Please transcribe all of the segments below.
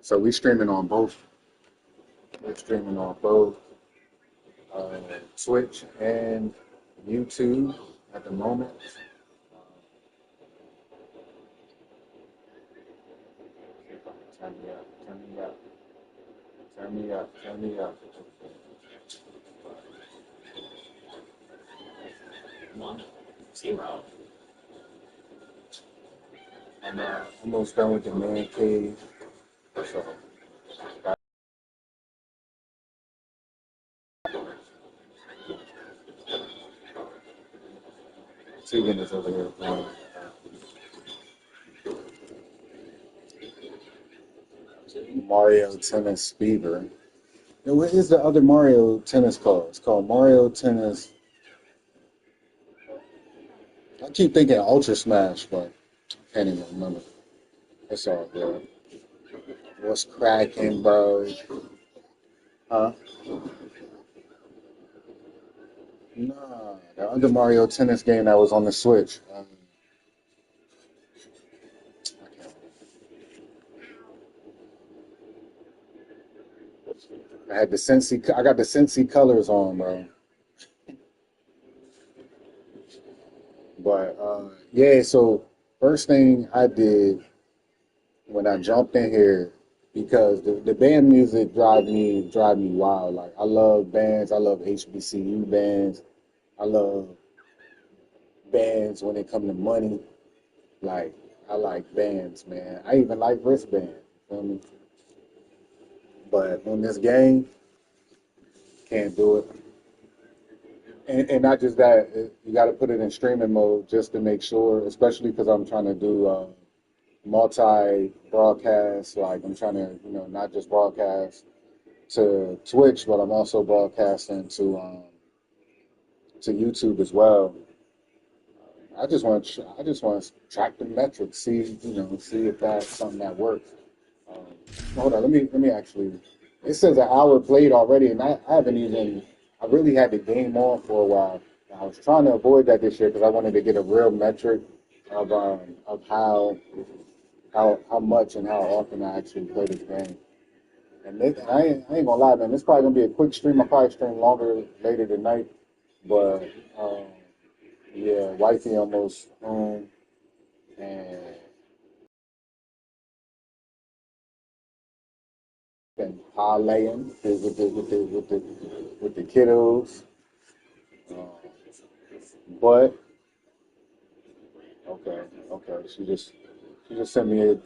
So we streaming on both. We're streaming on both uh, Twitch and YouTube at the moment. Turn me up, turn me up, turn me up, turn me up. I'm almost done with the man cave. So Tegan is over here playing Mario Tennis Fever. And what is the other Mario Tennis called? It's called Mario Tennis. I keep thinking Ultra Smash, but I can't even remember. It's all good. What's cracking, bro? Huh? Nah, the other Mario Tennis game that was on the Switch. I can't I had the Sensi. I got the Sensi colors on, bro. But yeah. So first thing I did when I jumped in here, because the band music drive me wild. Like I love bands. I love HBCU bands. I love bands when it come to money. Like I like bands, man. I even like wristbands. You feel me? But on this game, can't do it. And not just that, you got to put it in streaming mode just to make sure, especially because I'm trying to do multi broadcast. Like I'm trying to, not just broadcast to Twitch, but I'm also broadcasting to YouTube as well. I just want to track the metrics, see if that's something that works. Um, hold on, let me actually. It says an hour played already, and I haven't even. I really had the game on for a while. And I was trying to avoid that this year because I wanted to get a real metric of how much and how often I actually play this game. And I ain't gonna lie, man. This probably gonna be a quick stream. I'll probably stream longer later tonight, but um, yeah, wifey almost home and been parlaying with the kiddos. Um, but okay, okay. She just sent me a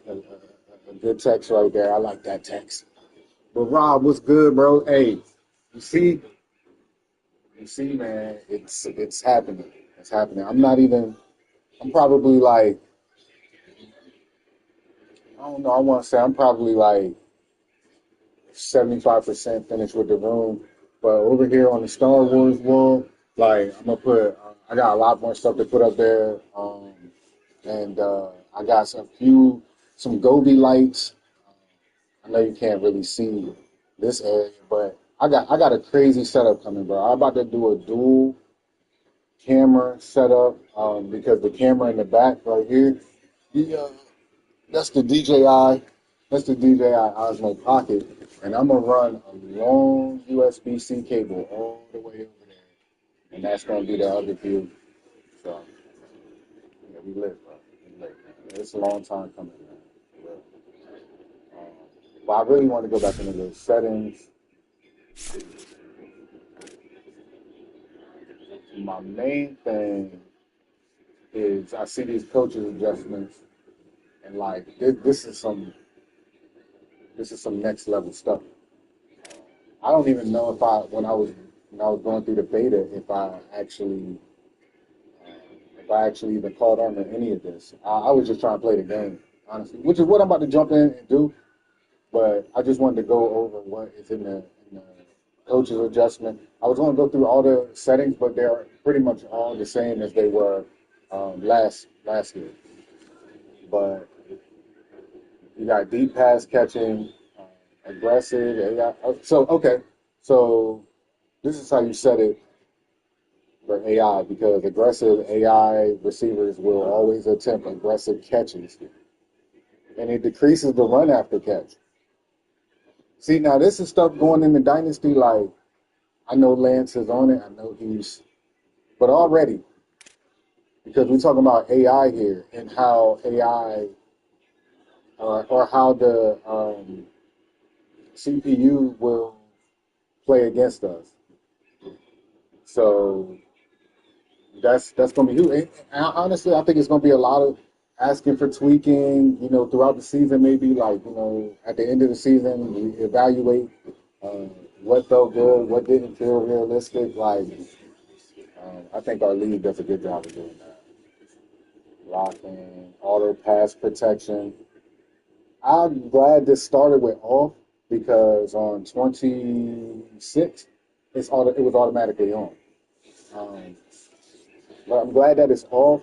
good text right there. I like that text. But Rob, what's good, bro? Hey, you see, you see, man, it's happening. It's happening. I'm not even. I'm probably like I don't know. I want to say I'm probably like 75% finished with the room. But over here on the Star Wars wall, like I'm gonna put, I got a lot more stuff to put up there. And I got some Gobi lights. I know you can't really see this area, but I got a crazy setup coming, bro. I'm about to do a dual camera setup because the camera in the back right here, the, that's the DJI. That's the DJI Osmo Pocket, and I'm gonna run a long USB-C cable all the way over there, and that's gonna be the other view. So yeah, we lit, bro. We lit, man. It's a long time coming, man. For real. Um, but I really want to go back into the settings. My main thing is I see these coaches adjustments, and like this is some next level stuff. I don't even know if when I was going through the beta if I actually even caught on to any of this. I was just trying to play the game, honestly, which is what I'm about to jump in and do. But I just wanted to go over what is in the coach's adjustment. I was going to go through all the settings, but they're pretty much all the same as they were last year. But you got deep pass catching, aggressive. So okay, so this is how you set it for AI because aggressive AI receivers will always attempt aggressive catches, and it decreases the run after catch. See, now this is stuff going in the dynasty. Like I know Lance is on it. I know he's, but already because we're talking about AI here and how AI or how the CPU will play against us. So that's going to be huge. And honestly, I think it's going to be a lot of asking for tweaking. Throughout the season, maybe like at the end of the season, we evaluate uh, what felt good, what didn't feel realistic. Like I think our league does a good job of doing that. Blocking, auto pass protection. I'm glad this started with off because on 26, it was automatically on. Um, but I'm glad that it's off.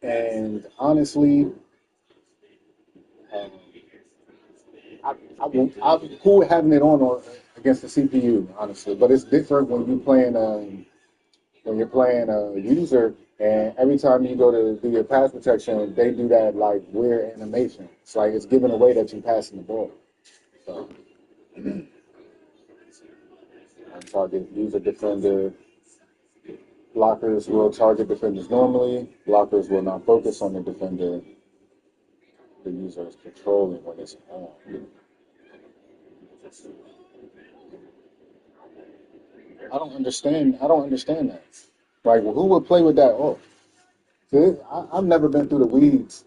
And honestly, um, I'm cool with having it on against the CPU, honestly. But it's different when you're playing a user, and every time you go to do your pass protection, they do that like weird animation. It's like it's giving away that you're passing the ball. So, target user defender. Blockers will target defenders normally. Blockers will not focus on the defender the user is controlling when it's on. I don't understand that. Like, who would play with that off? See, I've never been through the weeds.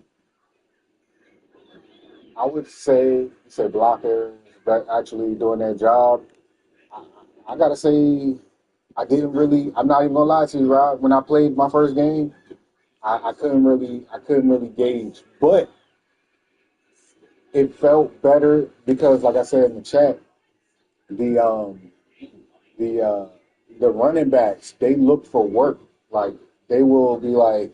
I would say blockers that actually doing their job. I, I gotta say, I didn't really. I'm not even gonna lie to you, Rob. When I played my first game, I couldn't really gauge, but it felt better because, like I said in the chat, the the uh, the running backs they look for work. Like they will be like,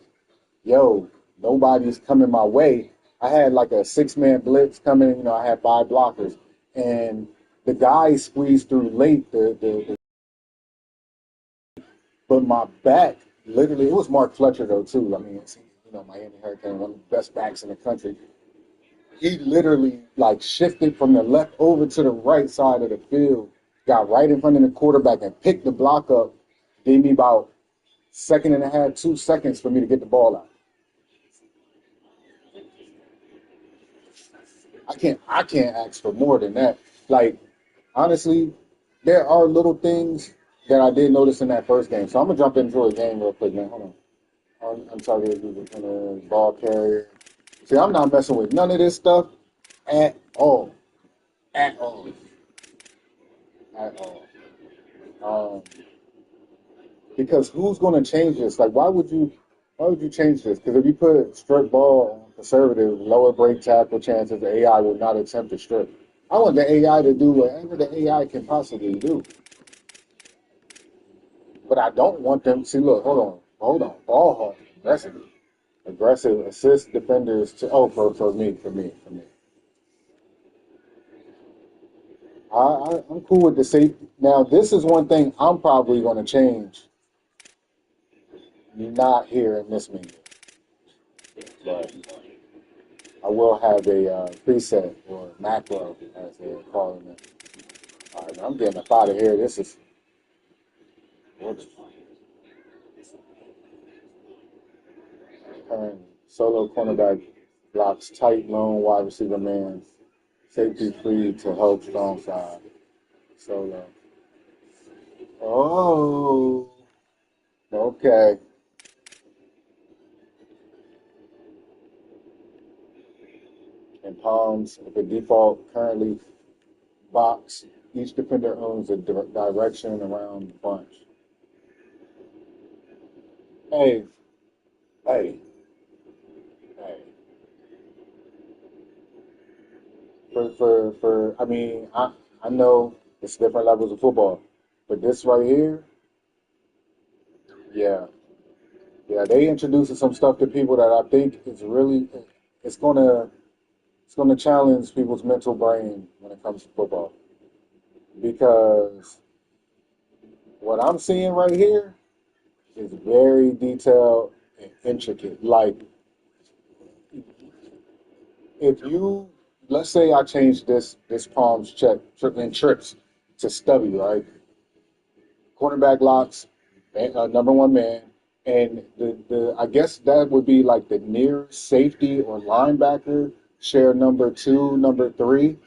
"Yo, nobody's coming my way." I had like a six-man blitz coming. I had five blockers, and the guy squeezed through late. But my back literally it was Mark Fletcher though too. I mean, it's, Miami Hurricane, one of the best backs in the country. He literally like shifted from the left over to the right side of the field, got right in front of the quarterback and picked the block up. Gave me about second and a half, 2 seconds for me to get the ball out. I can't ask for more than that. Like honestly, there are little things that I did notice in that first game. So I'm gonna jump into a game real quick, man. Hold on. I'm targeted ball carrier. See, I'm not messing with none of this stuff at all. At all. At all. Um, because who's going to change this? Like, why would you change this? Because if you put strip ball on conservative, lower break tackle chances, the AI will not attempt to strip. I want the AI to do whatever the AI can possibly do, but I don't want them. See, look, hold on. Ball hawk, aggressive, assist defenders to. Oh, for me. I'm cool with the safety. Now, this is one thing I'm probably going to change. Not here in this meeting, but I will have a preset or macro, as they're calling it. All right, I'm getting up out of here. This is current solo cornerback blocks tight lone wide receiver man, safety free to help strong side. Solo. Oh, okay. And palms with the default currently box. Each defender owns a direction around the bunch. Hey, hey, hey. I mean, I know it's different levels of football, but this right here, yeah, yeah, they introducing some stuff to people that I think is really, it's gonna, it's gonna challenge people's mental brain when it comes to football because what I'm seeing right here is very detailed and intricate. Like if you let's say I change this palms check and trips to stubby, right? Cornerback locks, number one man, and the I guess that would be like the near safety or linebacker share number two, number three,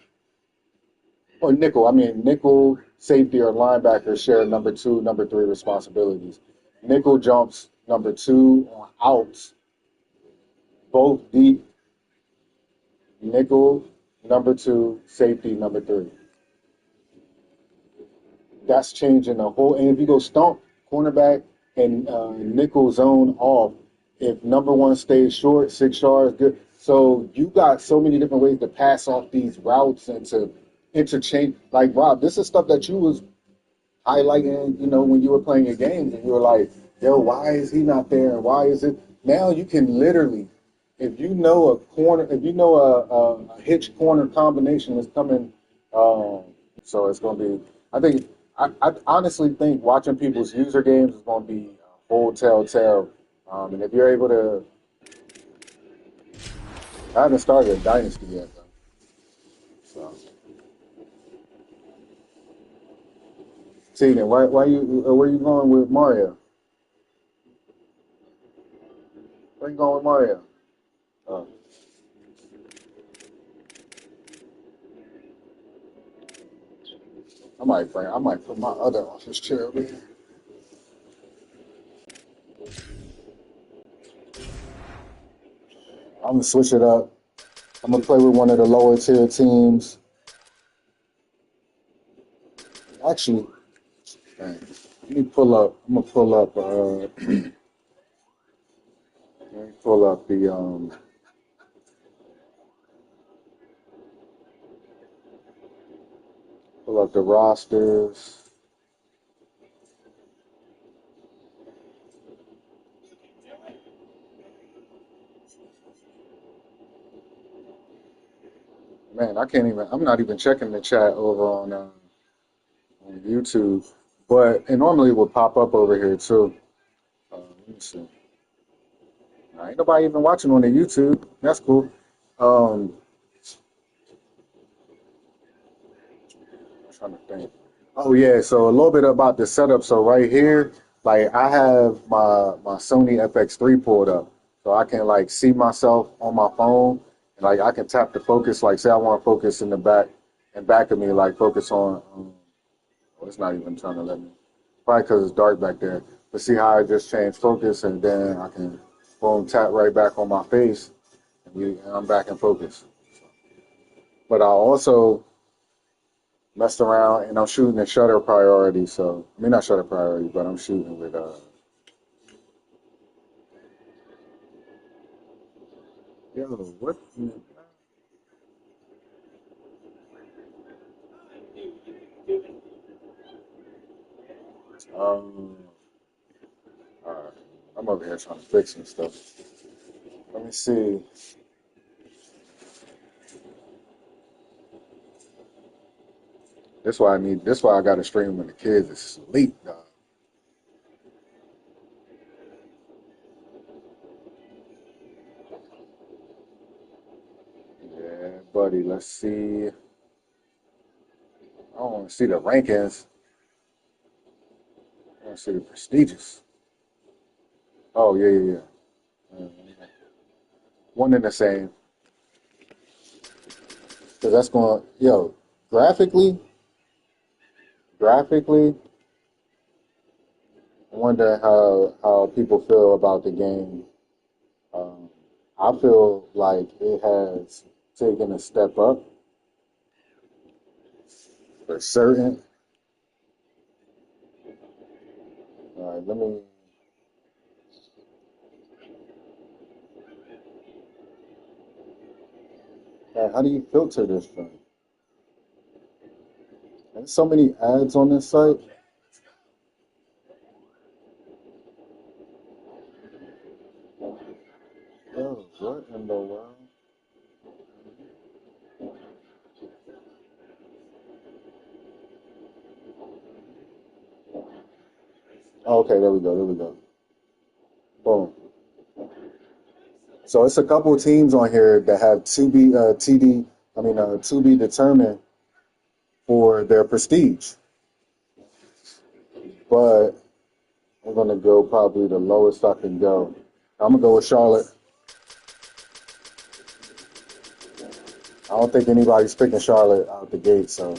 or nickel. I mean nickel safety or linebacker share number two, number three responsibilities. Nickel jumps number two on outs, both deep. Nickel number two, safety number three. That's changing the whole. And if you go stump, cornerback, and nickel zone off, if number one stays short, 6 yards, good. So you got so many different ways to pass off these routes and to interchange. Like Rob, this is stuff that you was highlighting, when you were playing your games, and you were like, "Yo, why is he not there? And why is it?" Now you can literally, if you know a corner, if you know a hitch corner combination is coming, um, so it's going to be. I think I honestly think watching people's user games is going to be a whole telltale. And if you're able to, I haven't started a dynasty yet though. So, Tina, why you where you going with Mario? Where you going with Mario? Uh, I might put my other office chair over here. I'm gonna switch it up. I'm gonna play with one of the lower tier teams. Actually, dang, let me pull up. I'm gonna pull up. Let me pull up the rosters. Man, I can't even. I'm not even checking the chat over on YouTube, but and normally it would pop up over here too. Let me see. Ain't nobody even watching on the YouTube. That's cool. Um, I'm trying to think. Oh yeah, so a little bit about the setup. So right here, like I have my Sony FX3 pulled up, so I can like see myself on my phone, and like I can tap the focus. Like say I want to focus in back of me, like focus on. Well, it's not even trying to let me. Probably because it's dark back there. But see how I just changed focus, and then I can boom tap right back on my face, and I'm back in focus. But I also messed around and I'm shooting a shutter priority. So I mean not shutter priority, but I'm shooting with yo, what um all right. I'm over here trying to fix some stuff. Let me see. This why I gotta stream when the kids is asleep, dog. Yeah, buddy, let's see. I don't want to see the rankings. I want to see the prestigious. Oh yeah, yeah, yeah. One and the same. Cause that's going, yo, graphically, graphically, I wonder how people feel about the game. Um, I feel like it has taken a step up for certain. All right, let me. How do you filter this thing? There's so many ads on this site. Oh, what in the world? Oh, okay, there we go. There we go. Boom. So it's a couple of teams on here that have TD to be determined for their prestige. But I'm gonna go probably the lowest I can go. I'm gonna go with Charlotte. I don't think anybody's picking Charlotte out the gate, so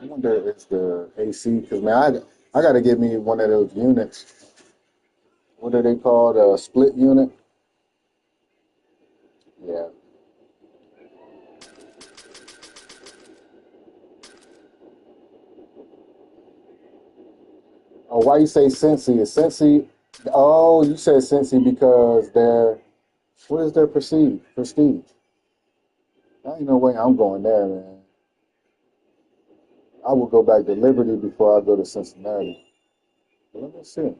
I wonder if it's the AC because man, I got to get me one of those units. What are they called? A split unit? Yeah. Oh, why you say Cincy? Is Cincy? Oh, you said Cincy because they're what is their prestige? Prestige. I ain't no way I'm going there, man. I will go back to Liberty before I go to Cincinnati. But let me see.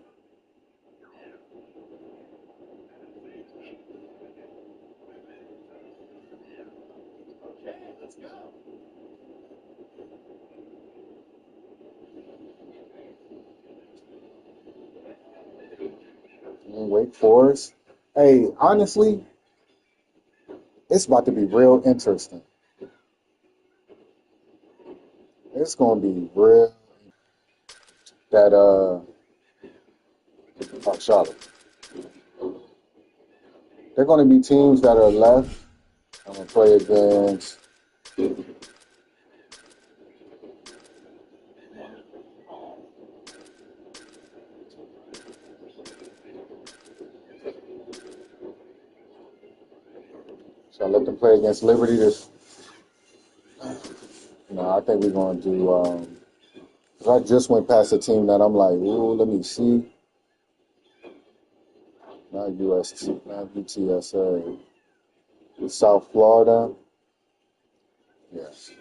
Wake Forest. Hey, honestly, it's about to be real interesting. It's gonna be real that Charlotte. They're gonna be teams that are left. I'm gonna play against. So I let them play against Liberty. This, I think we're gonna do. 'Cause I just went past a team that I'm like, ooh, let me see. Not UST, not UTSA. South Florida. Yes.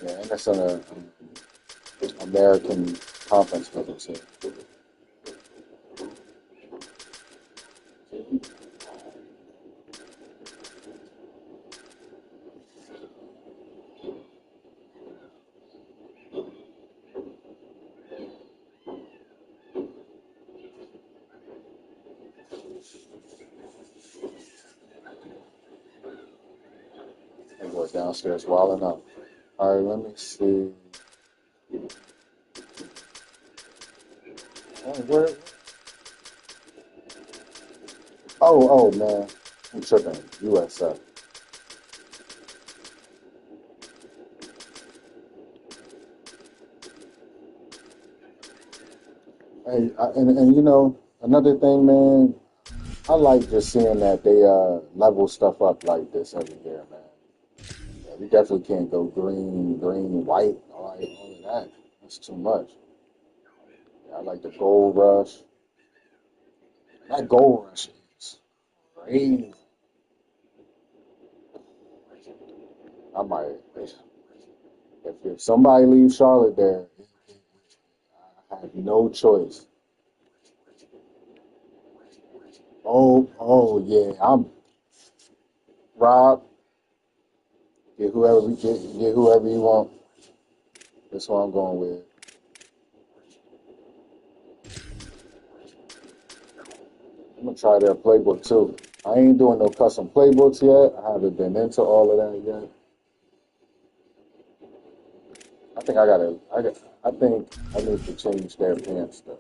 Yeah, and that's an American conference for them too. They was downstairs wilding up. All right, let me see. Where? Oh, man. I'm tripping. USA. Hey, another thing, man, I like just seeing that they level stuff up like this every year, man. Yeah, we definitely can't go green, white, all of that. That's too much. Yeah, I like the gold rush. That gold rush is crazy. I might, if somebody leaves Charlotte there, I have no choice. Oh yeah, I'm Rob. Get whoever you want. That's what I'm going with. I'm gonna try their playbook too. I ain't doing no custom playbooks yet. I haven't been into all of that yet. I think I gotta. I think I need to change their pants stuff.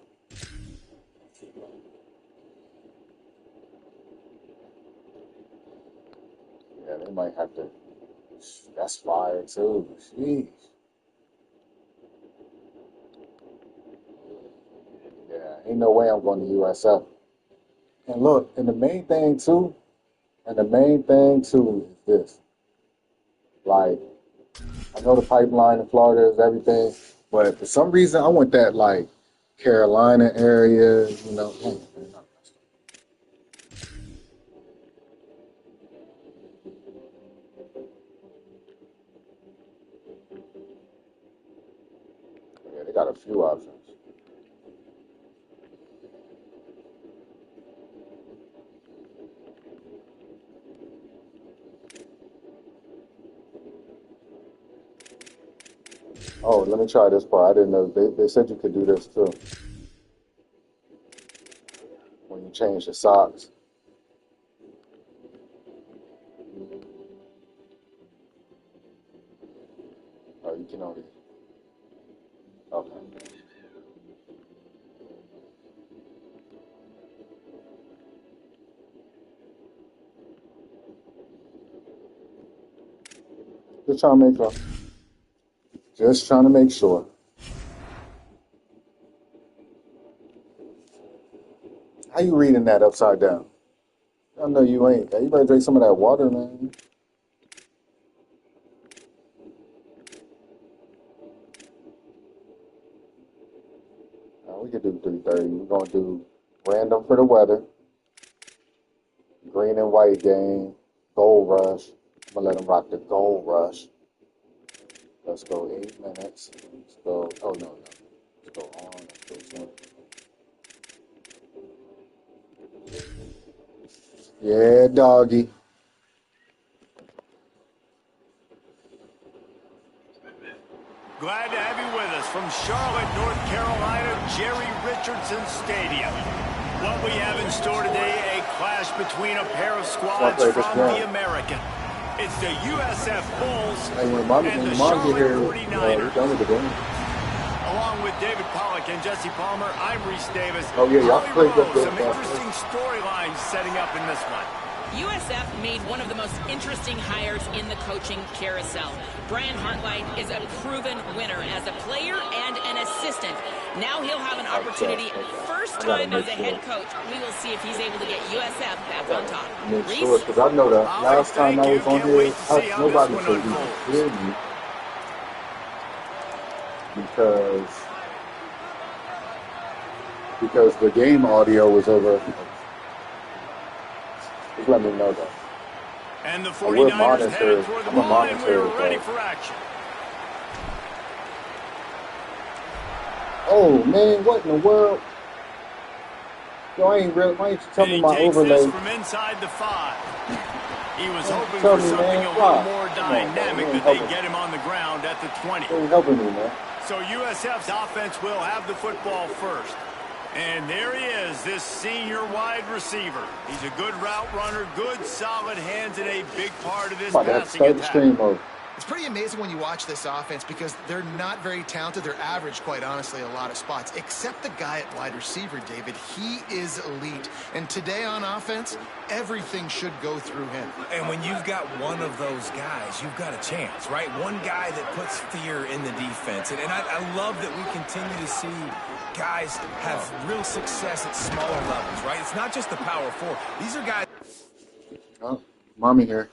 Yeah, they might have to. That's fire too. Jeez. Yeah, ain't no way I'm going to USF. And look, and the main thing too is this. Like, I know the pipeline in Florida is everything, but for some reason I want that like Carolina area, Yeah, they got a few options. Oh, let me try this part. I didn't know they said you could do this too when you change the socks. Oh, you can only. Okay. Just trying to make sure. Just trying to make sure. How you reading that upside down? I know you ain't. You better drink some of that water, man. We could do 3:30. We're gonna do random for the weather, green and white game, gold rush. I'm gonna let them rock the gold rush. Let's go 8 minutes. Let's go. Oh no, no. Let's go on. Let's go 20. Yeah, doggy. Glad to have you with us from Charlotte, North Carolina, Jerry Richardson Stadium. What we have in store today, a clash between a pair of squads from the American. It's the USF Bulls and the Charlotte 49ers. Done with the game. Along with David Pollack and Jesse Palmer, I'm Reese Davis. Oh yeah, y'all played that game. Some interesting storylines setting up in this one. USF made one of the most interesting hires in the coaching carousel. Brian Hartline is a proven winner as a player and an assistant. Now he'll have an opportunity, first time as a head coach. We will see if he's able to get USF back on top. Reese? Because I know that last time I was on here, nobody could even hear me. Because the game audio was over. Just let me know that. And the 49ers headed toward the ball, and we're ready for action. Oh man, what in the world? Yo, I ain't real. Why ain't you tell me my overlay? This from inside the 5. He was hoping for something a little more dynamic that they get him on the ground at the 20. You ain't helping me, man. So USF's offense will have the football first. And there he is, this senior wide receiver. He's a good route runner, good solid hands, and a big part of this passing attack. It's pretty amazing when you watch this offense because they're not very talented. They're average, quite honestly, a lot of spots. Except the guy at wide receiver, David. He is elite. And today on offense, everything should go through him. And when you've got one of those guys, you've got a chance, right? One guy that puts fear in the defense. And I love that we continue to see guys have real success at smaller levels, right? It's not just the power 4. These are guys. Oh, mommy here.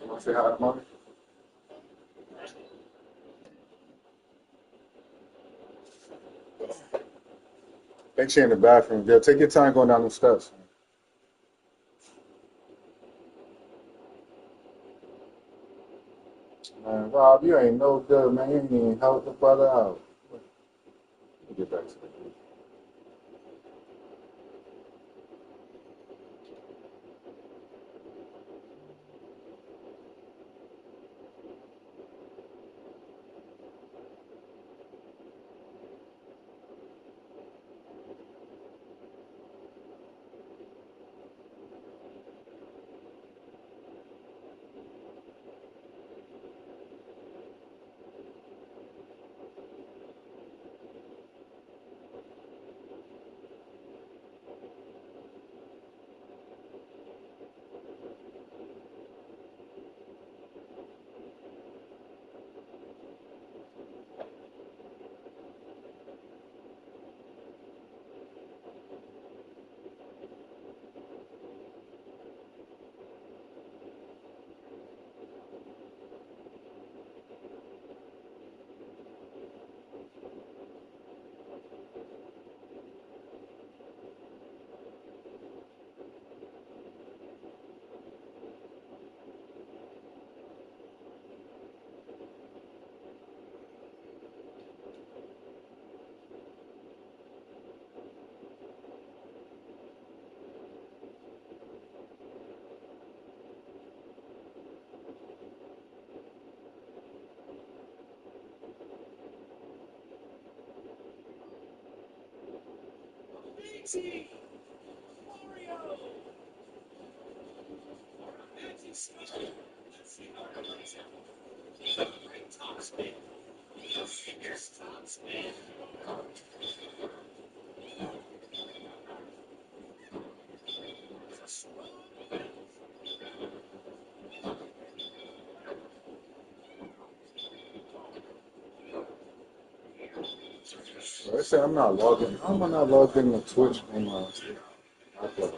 Want to say hi, Mom? They she in the bathroom. Girl, take your time going down the steps. Man, Rob, you ain't no good, man. You ain't even help the brother out. Let me get back to the group. So they say I'm not logged in. How am I not logged in to Twitch on my iPad?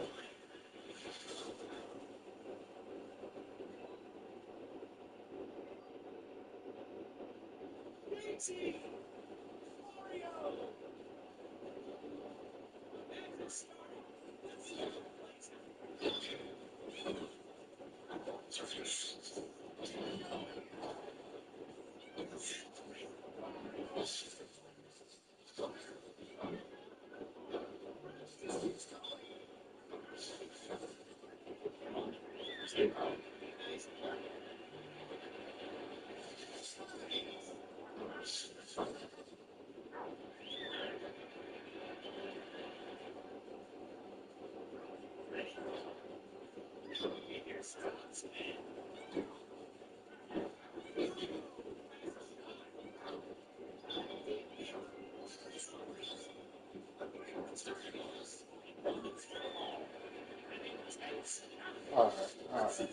All right, all right.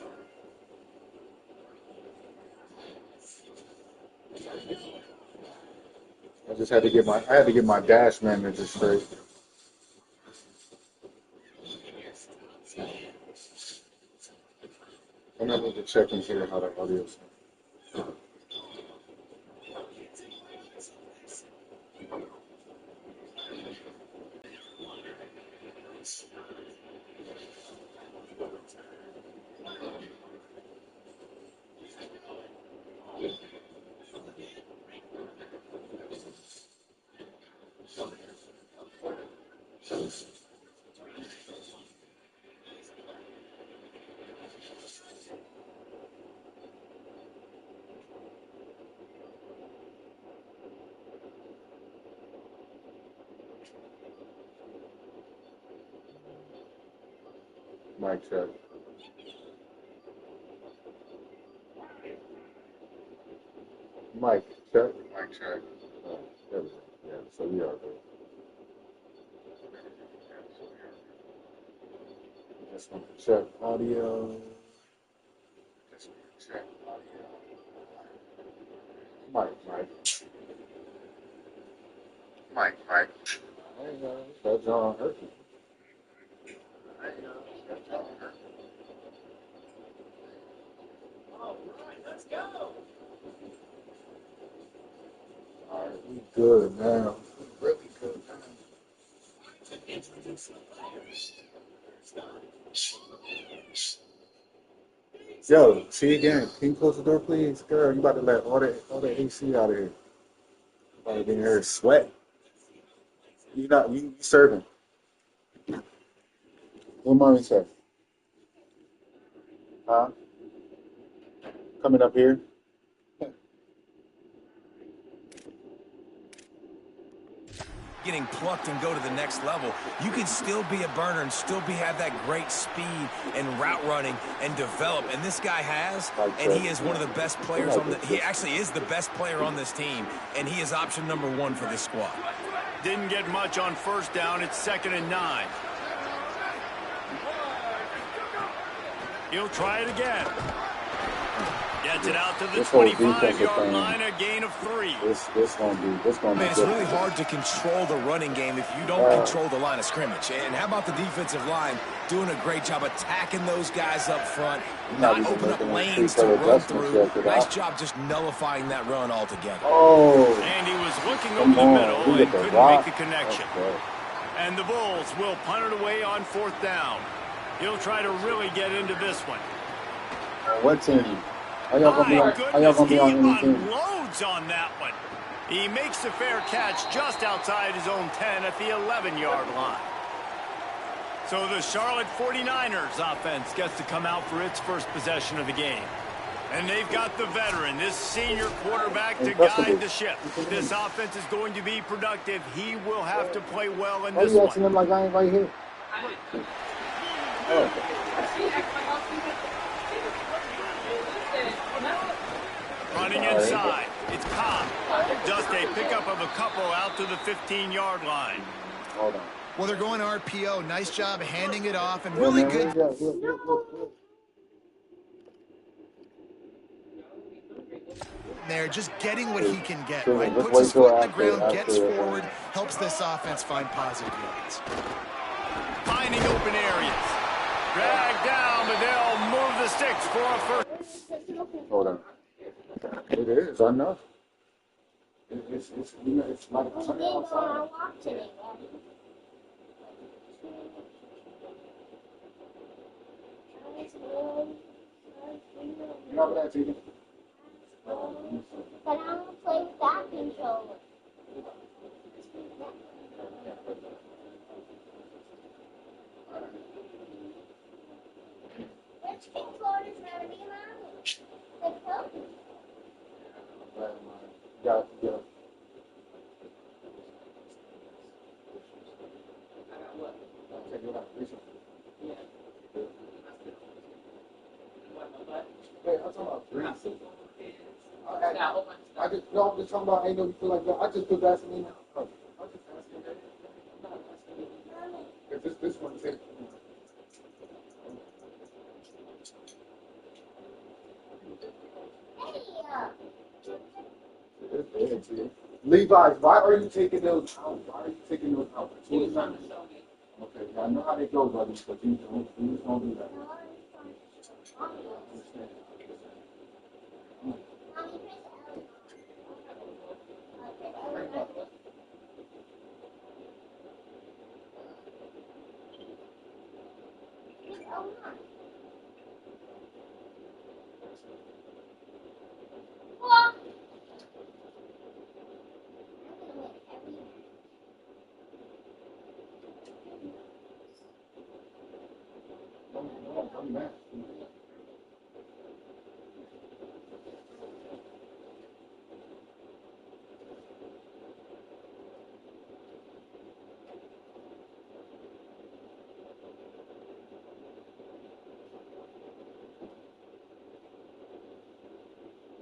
I had to get my dash manager straight. And I need to check and hear how the audio sounds. Mic check. Mic check. Mic check. There we go. Yeah, so we are good. Just want to check audio. Just want to check audio. Mic. Mic. There you go. That John hurt you. There you go. That John hurt you. All right, we good now. We really good now. Yo, see again. Can you close the door, please? Girl, you about to let all the AC out of here. You about to get in here sweat. You serving. What mommy said? Huh? Coming up here? Getting plucked and go to the next level, you can still be a burner and still have that great speed and route running and develop. And this guy has, and he is one of the best players on the. He actually is the best player on this team, and he is option number 1 for this squad. Didn't get much on first down. It's 2nd and 9. He'll try it again. Gets it out to the 25-yard line, a gain of 3. This gonna be Man, it's really hard to control the running game if you don't control the line of scrimmage. And how about the defensive line doing a great job attacking those guys up front, not open up lanes to run through. Nice job just nullifying that run altogether. Oh, And he was looking over the middle and couldn't make the connection. And the Bulls will punt it away on 4th down. He'll try to really get into this one. What team? How y'all gonna be on any team? Unloads on that one. He makes a fair catch just outside his own 10 at the 11-yard line. So the Charlotte 49ers offense gets to come out for its first possession of the game. And they've got the veteran, this senior quarterback, to guide the ship. This offense is going to be productive. He will have to play well in this one. Why are you asking him like I ain't right here? Running inside, it's Cobb. Just a pickup of a couple out to the 15-yard line. Hold on. Well, they're going RPO. Nice job handing it off and really good. Look. There, just getting what he can get, right? Puts his foot in the ground, gets forward, helps this offense find positive yards. Finding open areas. Dragged down, but they'll move the sticks for a first. Hold on. It is, I know. It's like outside. You know that, Gina? But I want to play with that controller. Which controller is going to be mine? The Coke? Yeah. Hey, I'm talking about grease. I'm just talking about, I know you feel like that. I just put Vaseline. I'm just asking that. I'm not asking that. This one is it. guys, why are you taking those out? Why are you taking those out? He was trying to show me. Okay, I know how they go, buddy, but you just don't do that.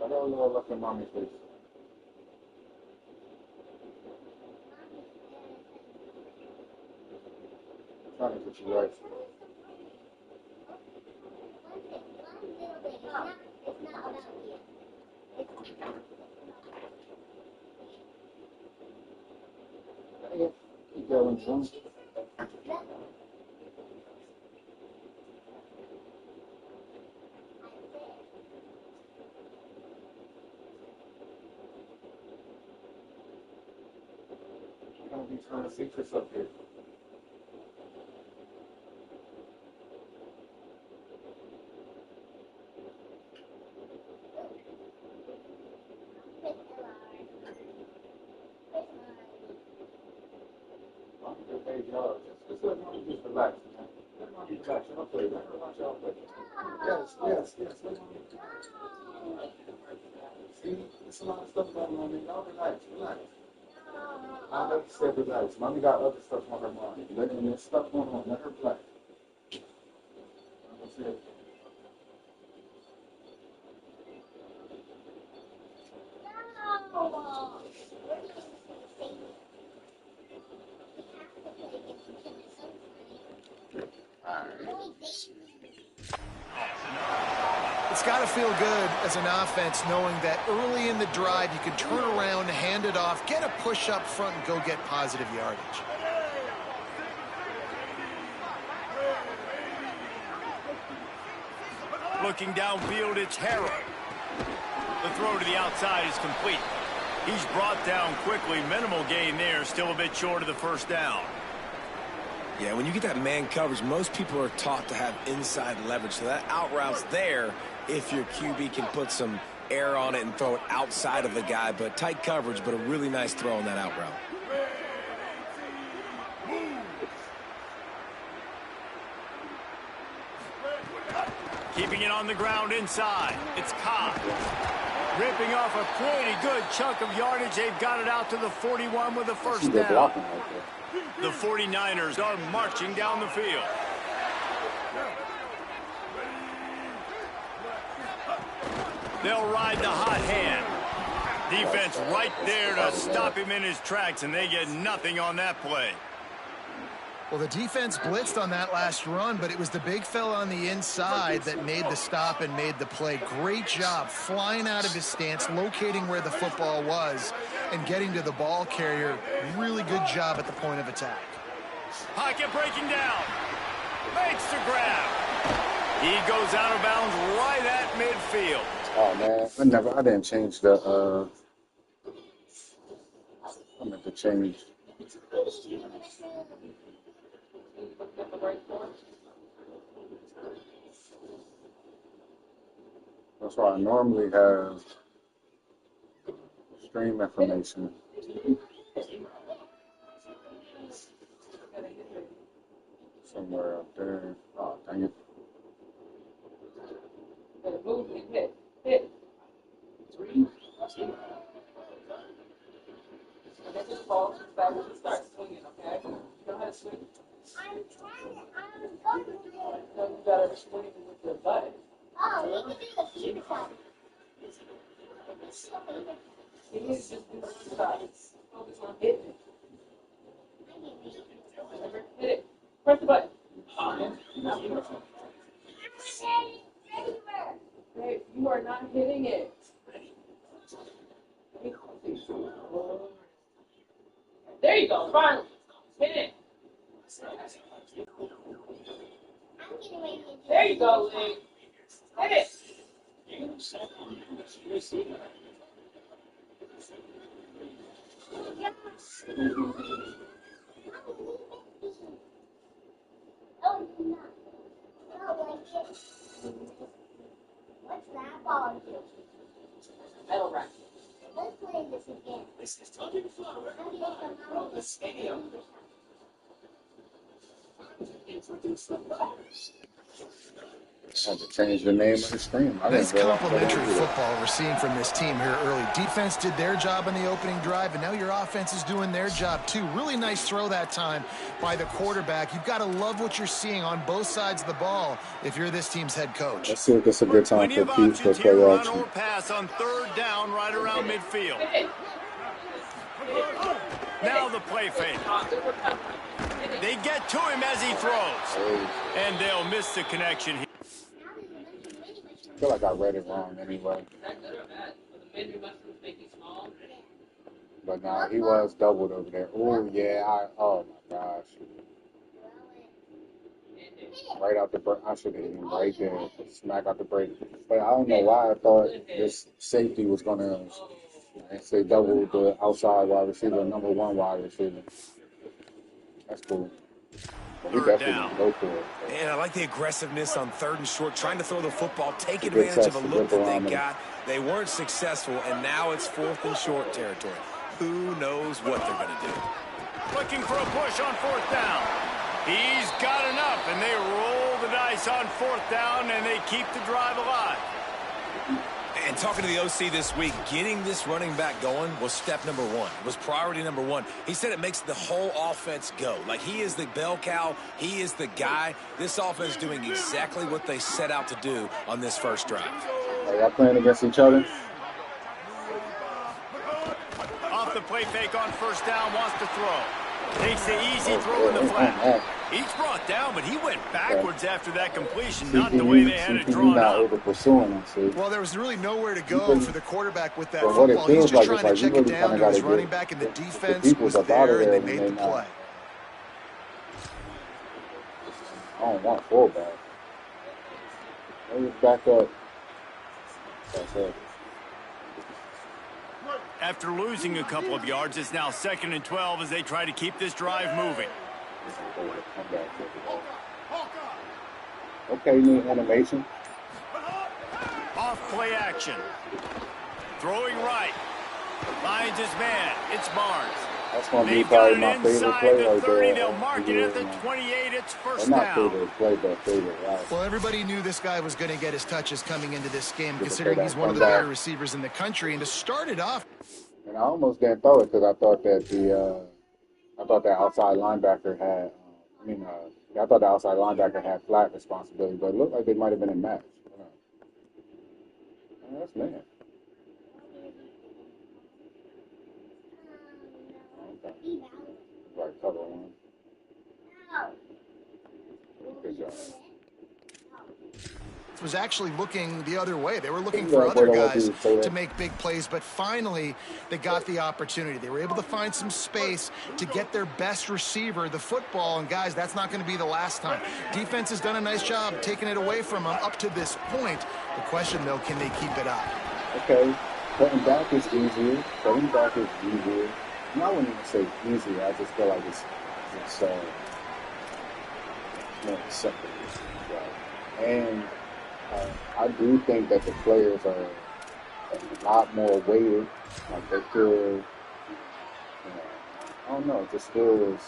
I got a little look at mommy's face. I'm trying to get you right. Keep going, son. You're going to be trying to fix this up here. Just let mommy just relax, man. Let mommy relax. I'll play. Let her watch y'all play. Yes. Let mommy. See, there's a lot of stuff going on, man. Y'all relax. I know you said relax. Mommy got other stuff on her mind. There's stuff going on. Let her relax. That's it. It's got to feel good as an offense knowing that early in the drive you can turn around, hand it off, get a push up front, and go get positive yardage. Looking downfield, it's Harrell. The throw to the outside is complete. He's brought down quickly. Minimal gain there, still a bit short of the first down. Yeah, when you get that man coverage, most people are taught to have inside leverage. So that out route's there if your QB can put some air on it and throw it outside of the guy. But tight coverage, but a really nice throw on that out route. Keeping it on the ground inside. It's Cobb. Ripping off a pretty good chunk of yardage. They've got it out to the 41 with the first down. The 49ers are marching down the field. They'll ride the hot hand. Defense right there to stop him in his tracks, and they get nothing on that play. Well, the defense blitzed on that last run, but it was the big fella on the inside that made the stop and made the play. Great job flying out of his stance, locating where the football was, and getting to the ball carrier. Really good job at the point of attack. Pocket breaking down. Makes the grab. He goes out of bounds right at midfield. Oh, man. I didn't change the, I meant to change. That's why I normally have stream information. Somewhere up there. Oh, dang it. Hit. 3. And then just fall backwards and start swinging, okay? You know how to swing? I'm trying it. I'm going to do it. No, you gotta swing with your butt. Oh, we can do the future side. You need to just do one side. Focus on hitting it. Remember? Hit it. Press the button. Hey, you are not hitting it. There you go, Lee. Hit it. Oh, no. No, like this. What's that ball do? Metal rack. Let's play this again. How do you come out of the stadium? I had to change the name of the stream. Nice complimentary football we're seeing from this team here early. Defense did their job in the opening drive, and now your offense is doing their job too. Really nice throw that time by the quarterback. You've got to love what you're seeing on both sides of the ball if you're this team's head coach. Let's see if it's a good time Plenty for of Pete to options here, play run action. or pass on third down right around midfield. Now the play fake. They get to him as he throws. And they'll miss the connection here. I feel like I read it wrong anyway. But nah, he was doubled over there. Oh, yeah. Oh, my gosh. Right out the break. I should have hit him right there. Smack out the break. But I don't know why I thought this safety was going to say double the outside wide receiver, number one wide receiver. That's cool. But we definitely didn't go for it. And I like the aggressiveness on third and short, trying to throw the football, take advantage of a look that they got. They weren't successful, and now it's fourth and short territory. Who knows what they're going to do? Looking for a push on fourth down. He's got enough, and they roll the dice on fourth down, and they keep the drive alive. And talking to the OC this week, getting this running back going was step number one. It was priority number one. He said it makes the whole offense go. Like, he is the bell cow. He is the guy. This offense doing exactly what they set out to do on this first drive. Are y'all playing against each other? Off the play fake on first down, wants to throw. Takes the easy throw in the flat. He's brought down, but he went backwards after that completion, not the way they had it drawn up. Well, there was really nowhere to go for the quarterback with that football. He's just trying to check it down to his running back, and the defense was there, and they made the play. I don't want fullback. Maybe back up. That's it. After losing a couple of yards, it's now 2nd and 12 as they try to keep this drive moving. Okay, you need animation. Off play action. Throwing right. Finds his man. It's Barnes. That's going to be They've got probably my it favorite inside play the right 30. there. They'll mark it at the 28. It's first Not down. favorite play, but favorite route. Well, everybody knew this guy was going to get his touches coming into this game, considering he's one of the better receivers in the country. And to start it off, and I almost didn't throw it because I thought that the outside linebacker had. I thought the outside linebacker had flat responsibility, but it looked like they might have been in match. That's man. Okay. Right, cover one. Good job. was actually looking the other way. They were looking for other guys to make big plays, but finally they got the opportunity. They were able to find some space to get their best receiver the football, and guys, that's not going to be the last time. Defense has done a nice job taking it away from them up to this point. The question, though, can they keep it up? Okay, cutting back is easier. Cutting back is easier. And I wouldn't even say easier. I just feel like it's more acceptable. Right? And I do think that the players are a lot more weighted. Like they feel, I don't know, it just feels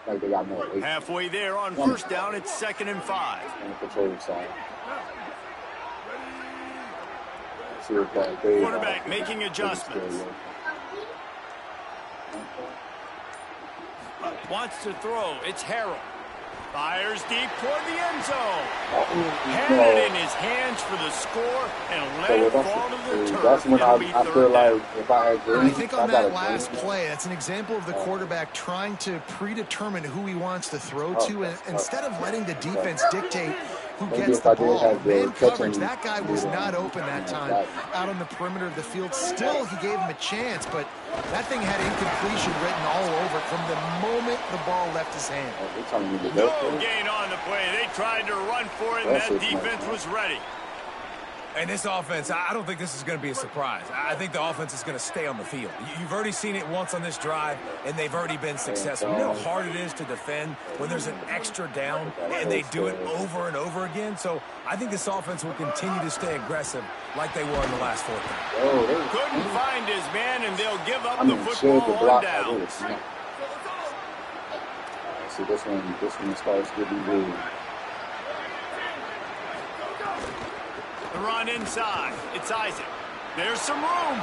like they got more weight. Halfway there on first down, it's 2nd and 5. On the control side. Quarterback making adjustments. Wants to throw. It's Harrell. Fires deep toward the end zone. Had it in his hands for the score and let it fall to the turf. That's when I feel like if I agree. I think on that last play, that's an example of the quarterback trying to predetermine who he wants to throw to. And instead of letting the defense dictate who maybe gets if the I did ball. have the Man coverage, catching that guy was lead not on, open that time got out on the perimeter of the field. Still, he gave him a chance, but that thing had incompletion written all over it from the moment the ball left his hand. No gain on the play. They tried to run for it, and that defense was ready. And this offense, I don't think this is going to be a surprise. I think the offense is going to stay on the field. You've already seen it once on this drive, and they've already been successful. You know how hard it is to defend when there's an extra down, and they do it over and over again. So I think this offense will continue to stay aggressive like they were in the last fourth down. Couldn't find his man, and they'll give up the football on down. See, this one starts getting good. The run inside. It's Isaac. There's some room.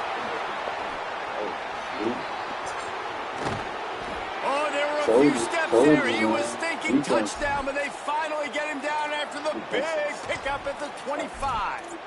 Oh, there were a few steps there. He was thinking touchdown, but they finally get him down after the big pickup at the 25.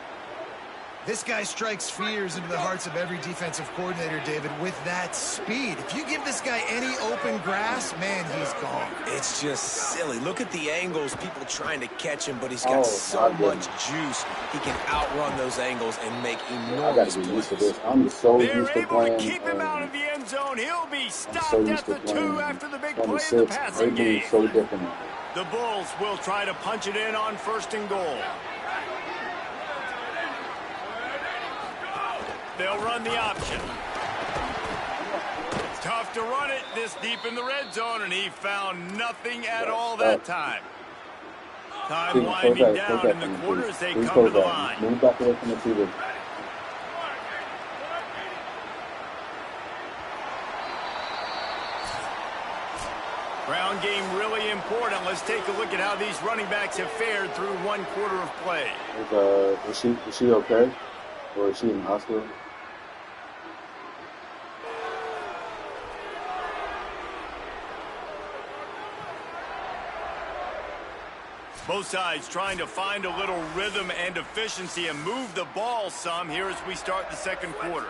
This guy strikes fears into the hearts of every defensive coordinator, David, with that speed. If you give this guy any open grass, man, he's gone. It's just silly. Look at the angles, people trying to catch him, but he's got so much juice. He can outrun those angles and make enormous plays. I'm so They're used to able playing. to keep him out of the end zone. He'll be stopped so at used the to 2 playing after the big play in the passing game. So different. The Bulls will try to punch it in on 1st and goal. They'll run the option. Tough to run it this deep in the red zone, and he found nothing at all that time. Time winding down in the quarter as they come to the line. Move back away from the TV. Ground game really important. Let's take a look at how these running backs have fared through 1 quarter of play. Is she okay? Or is she in the hospital? Both sides trying to find a little rhythm and efficiency and move the ball some here as we start the 2nd quarter.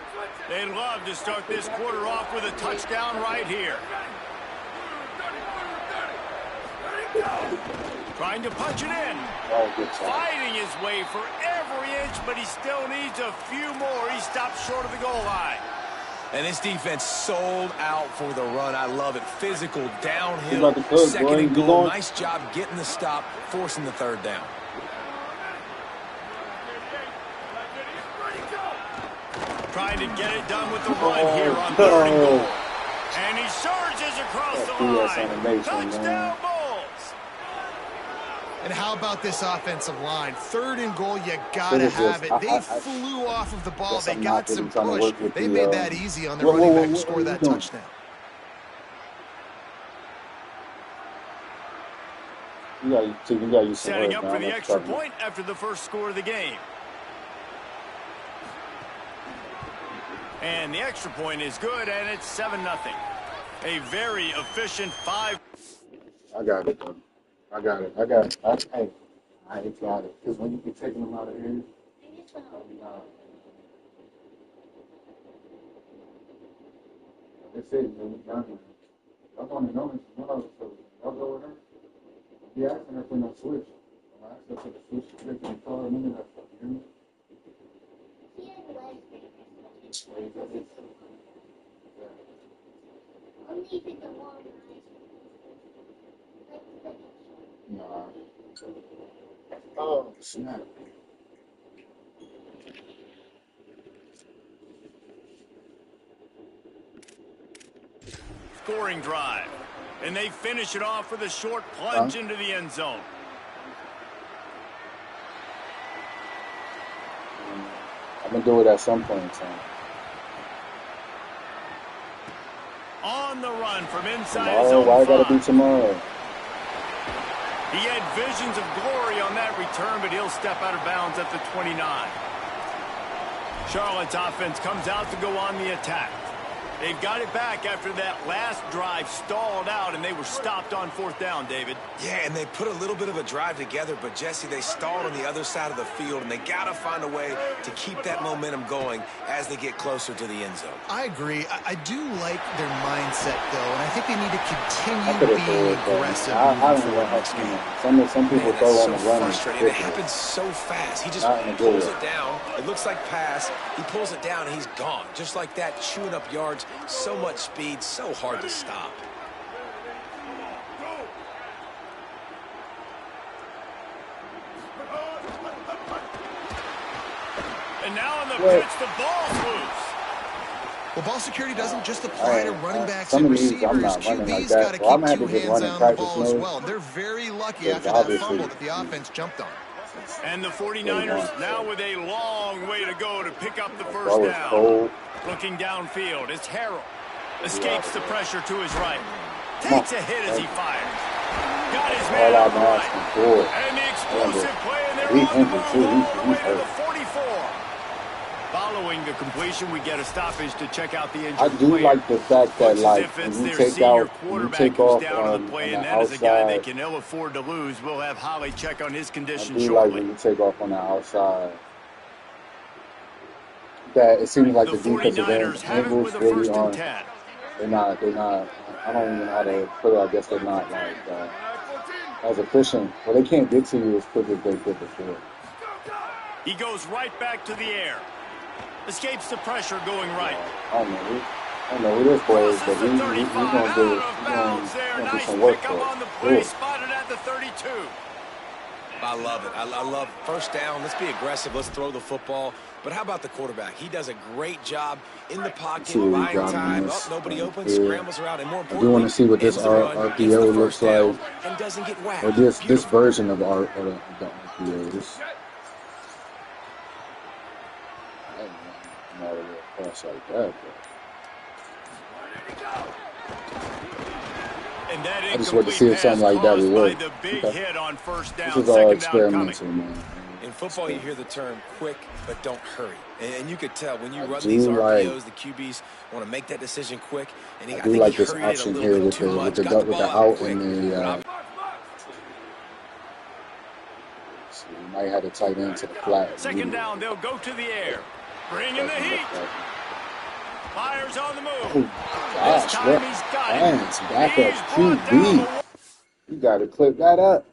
They'd love to start this quarter off with a touchdown right here. Trying to punch it in. Fighting his way for every inch, but he still needs a few more. He stopped short of the goal line. And this defense sold out for the run. I love it. Physical, downhill, cook, 2nd and goal. Nice job getting the stop, forcing the 3rd down. Trying to get it done with the run here on 3rd and goal. And he surges across the line. Touchdown, Bulls. And how about this offensive line? 3rd and goal, you gotta have it. They flew off of the ball. They got some push. They made that easy on the running back to score that touchdown. Setting up for the extra point after the 1st score of the game. And the extra point is good, and it's 7-0. A very efficient 5. I got it. Hey, I got it. Because when you be taking them out of here, that's it. I want to know this. I'll go with her. He asking her for no switch. I asked her for the switch. She taking the car. None of that stuff. You hear me? I'm leaving the one. Nah. Oh, snap. Scoring drive. And they finish it off with a short plunge into the end zone. I'm going to do it at some point in time. On the run from inside Tomorrow? his own Why 5. gotta be tomorrow? He had visions of glory on that return, but he'll step out of bounds at the 29. Charlotte's offense comes out to go on the attack. They've got it back after that last drive stalled out, and they were stopped on 4th down, David. Yeah, and they put a little bit of a drive together, but, Jesse, they stalled on the other side of the field, and they got to find a way to keep that momentum going as they get closer to the end zone. I agree. I do like their mindset, though, and I think they need to continue being aggressive. I don't know what next game. Some people Man, throw that's on the so run. frustrating. It happens so fast. He just pulls it down. It looks like pass. He pulls it down, and he's gone. Just like that, chewing up yards. So much speed, so hard to stop. And now in the pitch, the ball's loose. Well, ball security doesn't just apply to running backs some and of these receivers. I'm not running like QB's that, got to so I'm keep gonna have two to just hands run in on the practice ball as mode. well. They're very lucky Because after that obviously- fumble that the offense jumped on. And the 49ers now with a long way to go to pick up the Ball first is down. cold. Looking downfield, it's Harrell. Escapes the pressure to his right. Takes a hit as he fires. Got his man All on I'm the right. asking for. And the explosive play, and they're He on the injured move too. all the way He's to the hurt. 44. Following the completion, we get a stoppage to check out the injured I do player. like the fact that, Looks as like, if it's when you their take senior out, when you quarterback take who's off down to on the play, the and that is a guy they outside, can ill afford to lose. We'll have Holly check on his I condition do like shortly. when you take off on the outside, that it seems like The the defensive 49ers have it angles with a really 1st and aren't, 10. they're not, I don't even know how to put it, I guess they're not like, as efficient, well, they can't get to you as quick as they did before. He goes right back to the air. Escapes the pressure going right. I don't know who this boy is, but Crosses the he's 35, gonna out do, of bounds there. do Nice some work pickup for on the us. play, Good. spotted at the 32. I love it. I love first down. Let's be aggressive. Let's throw the football. But how about the quarterback? He does a great job in the pocket, See what we buying got in time. this Nobody right open, here. scrambles around, and more I do importantly, want to see what this ends the run, gets RPO the looks first down, like, and doesn't get whacked. or this Beautiful. version of the RPO. This, I don't know how to get a pass like that, And that I just want to see if incomplete something pass like that would caused by work. the big Okay. hit on first down, This is all second down coming. experimental, man. In football, you hear the term quick, but don't hurry. And you could tell when you I run do these like- RPOs, the QBs want to make that decision quick. And I I do think like he this hurried it a option little here bit with too much. the Got the with ball the out out quick. and the. But So we might have to tight end to the flat. Second down, they'll go to the air. Bring in the heat. Fires on the move. Oh, This gosh, time what he's got it. hands, backup He's brought down QB. You got to clip that up.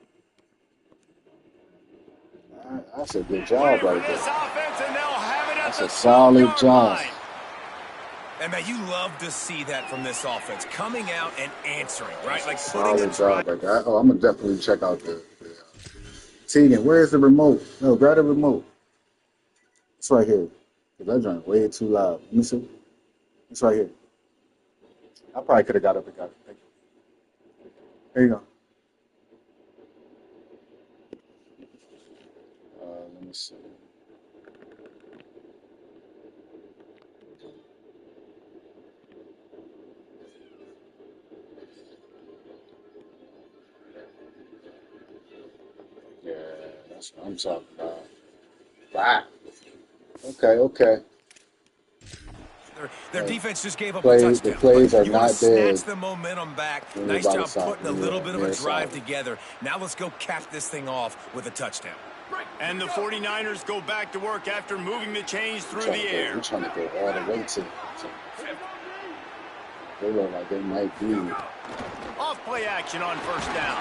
That's a good job for right this there. offense, and they'll have it at That's the a solid 12-yard job. line. And man, you love to see that from this offense, coming out and answering, right? Like putting Solid a drive. job right there. Oh, I'm gonna definitely check out the Tegan, where's the remote? No, grab the remote. It's right here. Cause that joint way too loud. Let me see. It's right here. I probably could have got up and got it. Thank you. There you go. Let me see. Yeah, that's what I'm talking about. Wow. Okay. Their defense just gave up a Plays- touchdown. the plays but are you wanna not dead snatch the momentum back. when Nice you're by job the side. putting a little bit of a Near drive side. together. Now let's go cap this thing off with a touchdown. And the 49ers go back to work after moving the chains through the air. We're trying to go all the way to. They look like they might be. Off play action on first down.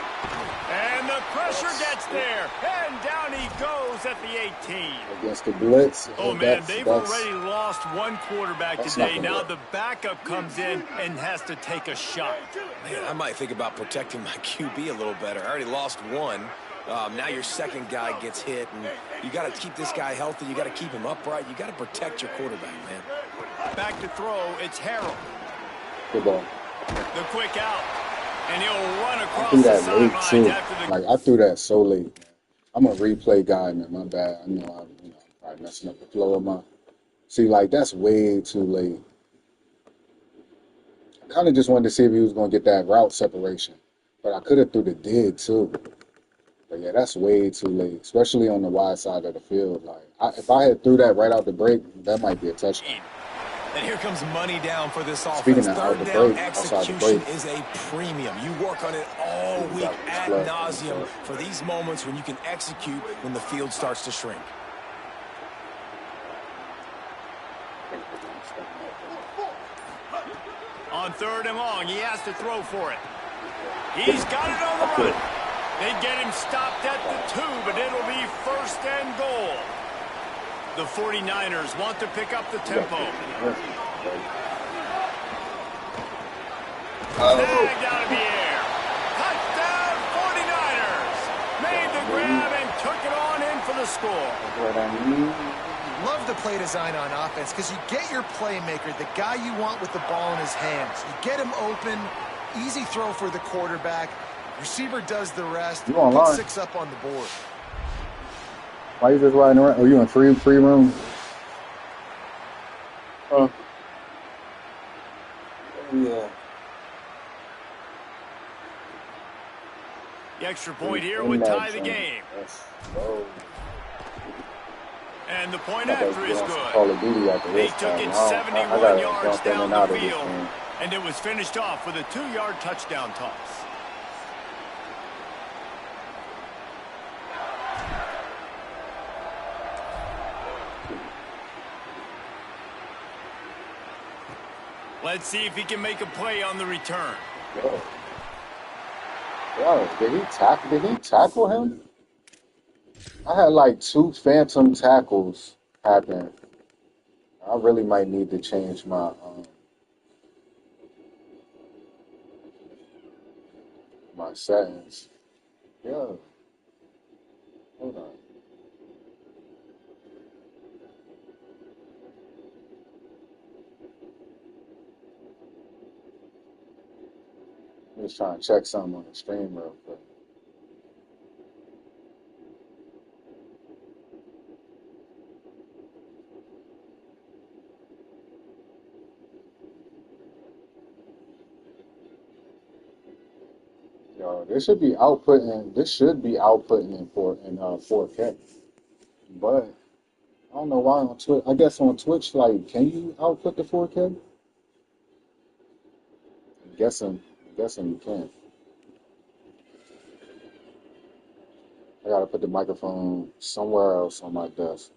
And the pressure gets there. And down he goes at the 18. Against the blitz. Oh, man, they've already lost one quarterback that's today. not gonna Now work. the backup comes in and has to take a shot. Man, I might think about protecting my QB a little better. I already lost one. Now your second guy gets hit, and you got to keep this guy healthy. You got to keep him upright. You got to protect your quarterback, man. Back to throw, it's Harrell. Good ball. The quick out. And he'll run I across threw the that late sidelines too. after the... Like I threw that so late. I'm a replay guy, man. My bad. I know I'm probably messing up the flow of my. See, like that's way too late. I kind of just wanted to see if he was gonna get that route separation, but I could have threw the dig too. But yeah, that's way too late, especially on the wide side of the field. Like if I had threw that right out the break, that might be a touchdown. And here comes money down for this Speaking offense. of Third the down break, outside the execution break, is a premium. You work on it all week ad nauseum for these moments when you can execute when the field starts to shrink. On 3rd and long, he has to throw for it. He's got it on the run. They get him stopped at the 2, but it'll be 1st and goal. The 49ers want to pick up the tempo. Snagged out of the air. Touchdown 49ers. Made the grab and took it on in for the score. Love the play design on offense because you get your playmaker, the guy you want with the ball in his hands. You get him open, easy throw for the quarterback. Receiver does the rest. You Put online? 6 up on the board. Why you just riding around? Are you in free room? Yeah. The extra point here would tie the game. And the point after is good. They took it 71 yards down the field, and it was finished off with a 2-yard touchdown toss. Let's see if he can make a play on the return. Yo, did he tackle him? I had like 2 phantom tackles happen. I really might need to change my my settings. Yo, hold on. I'm just trying to check something on the stream real quick. Yo, this should be outputting in 4K. But I don't know why on Twitch. I guess on Twitch, like, can you output the 4K? I'm guessing you can. I gotta put the microphone somewhere else on my desk.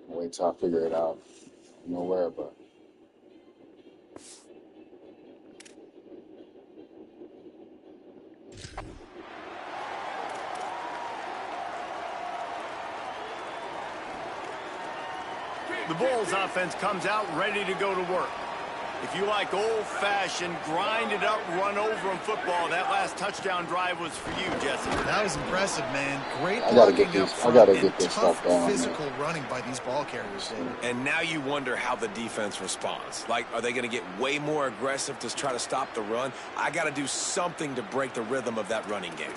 Wait till I figure it out. I don't know where, but. The Bulls offense comes out ready to go to work. If you like old-fashioned, grind-it-up, run-over-'em football, that last touchdown drive was for you, Jesse. That was impressive, man. Great I gotta blocking get up this. I front gotta and get this tough stuff down. physical running by these ball carriers. And now you wonder how the defense responds. Like, are they going to get way more aggressive to try to stop the run? I got to do something to break the rhythm of that running game.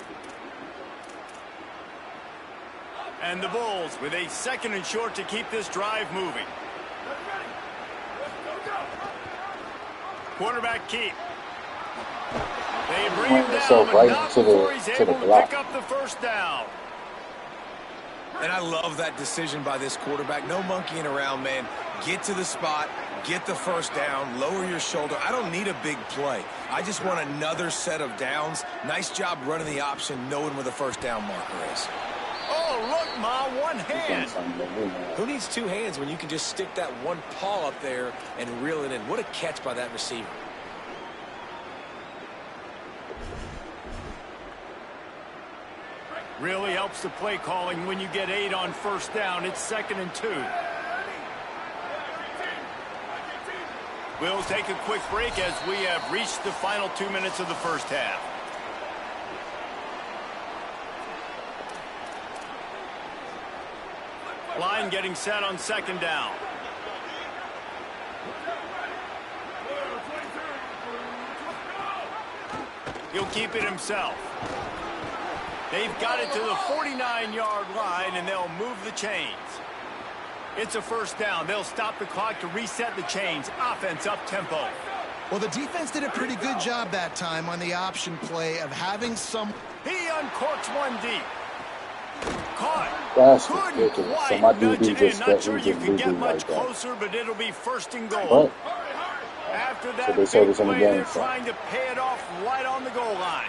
And the Bulls with a 2nd and short to keep this drive moving. Quarterback keep. They bring him down, but not before he's able to pick up the 1st down. And I love that decision by this quarterback. No monkeying around, man. Get to the spot, get the 1st down, lower your shoulder. I don't need a big play. I just want another set of downs. Nice job running the option, knowing where the 1st down marker is. Oh, look, Ma, one hand. Who needs 2 hands when you can just stick that one paw up there and reel it in? What a catch by that receiver. Really helps the play calling when you get 8 on 1st down. It's 2nd and 2. We'll take a quick break as we have reached the final 2 minutes of the 1st half. Line getting set on 2nd down. He'll keep it himself. They've got it to the 49-yard line, and they'll move the chains. It's a 1st down. They'll stop the clock to reset the chains. Offense up tempo. Well, the defense did a pretty good job that time on the option play of having some. He uncorks one deep. Caught. That's Couldn't ridiculous. So quite my nudge DB it in. just Not sure you just can get boo-boo much like that. closer, but it'll be first and goal. But After so that they said big it's in the play, game. they're So trying to pay it off right on the goal line.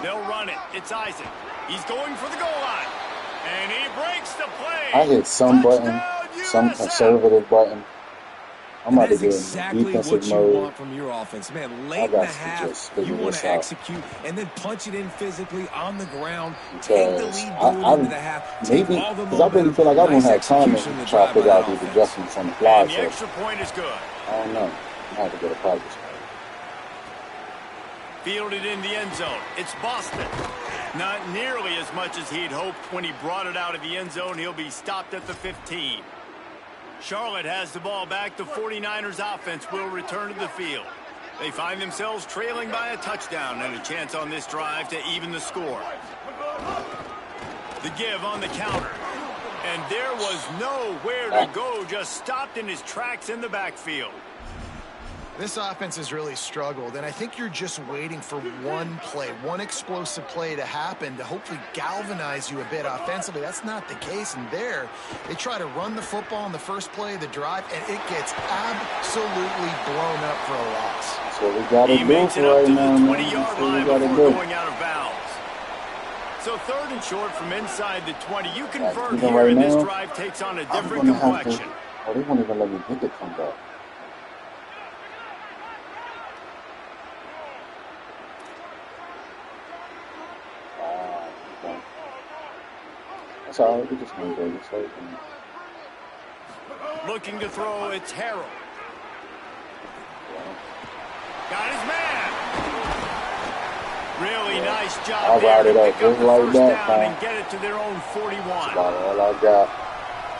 They'll run it. It's Isaac. He's going for the goal line. And he breaks the play. I hit some button, Touchdown, some USA. conservative button. I'm And about to that's get in exactly defensive what you mode. want from your offense, man. Late I in the got to half, just you figure want this to out execute and then punch it in physically on the ground. Take the because lead going into the half. Take maybe all the because I really momentum. feel like I won't Nice have time execution in to the try to drive by figure out that these offense. adjustments on the fly. And the So extra point is good. I don't know. I have to go to practice. Fielded in the end zone. It's Boston. Not nearly as much as he'd hoped when he brought it out of the end zone. He'll be stopped at the 15. Charlotte has the ball back. The 49ers offense will return to the field. They find themselves trailing by a touchdown and a chance on this drive to even the score. The give on the counter. And there was nowhere to go, just stopped in his tracks in the backfield. This offense has really struggled, and I think you're just waiting for one play, one explosive play to happen to hopefully galvanize you a bit offensively. That's not the case, and there, they try to run the football in the first play of the drive, and it gets absolutely blown up for a loss. That's what we got to He do makes it for up right to now, the man. 20-yard That's what line we got to before do. going out of bounds. So third and short from inside the 20. You convert Even here, right and this now, drive takes on a I'm different gonna have complexion. to. Oh, they won't even let me hit the comeback. Okay. That's all right. We just gonna go this way. Looking to throw, it's Harrell. Got his man. Really nice job I'll there ride to it up pick up just the like first that, down man. and get it to their own 41. That's about all I got.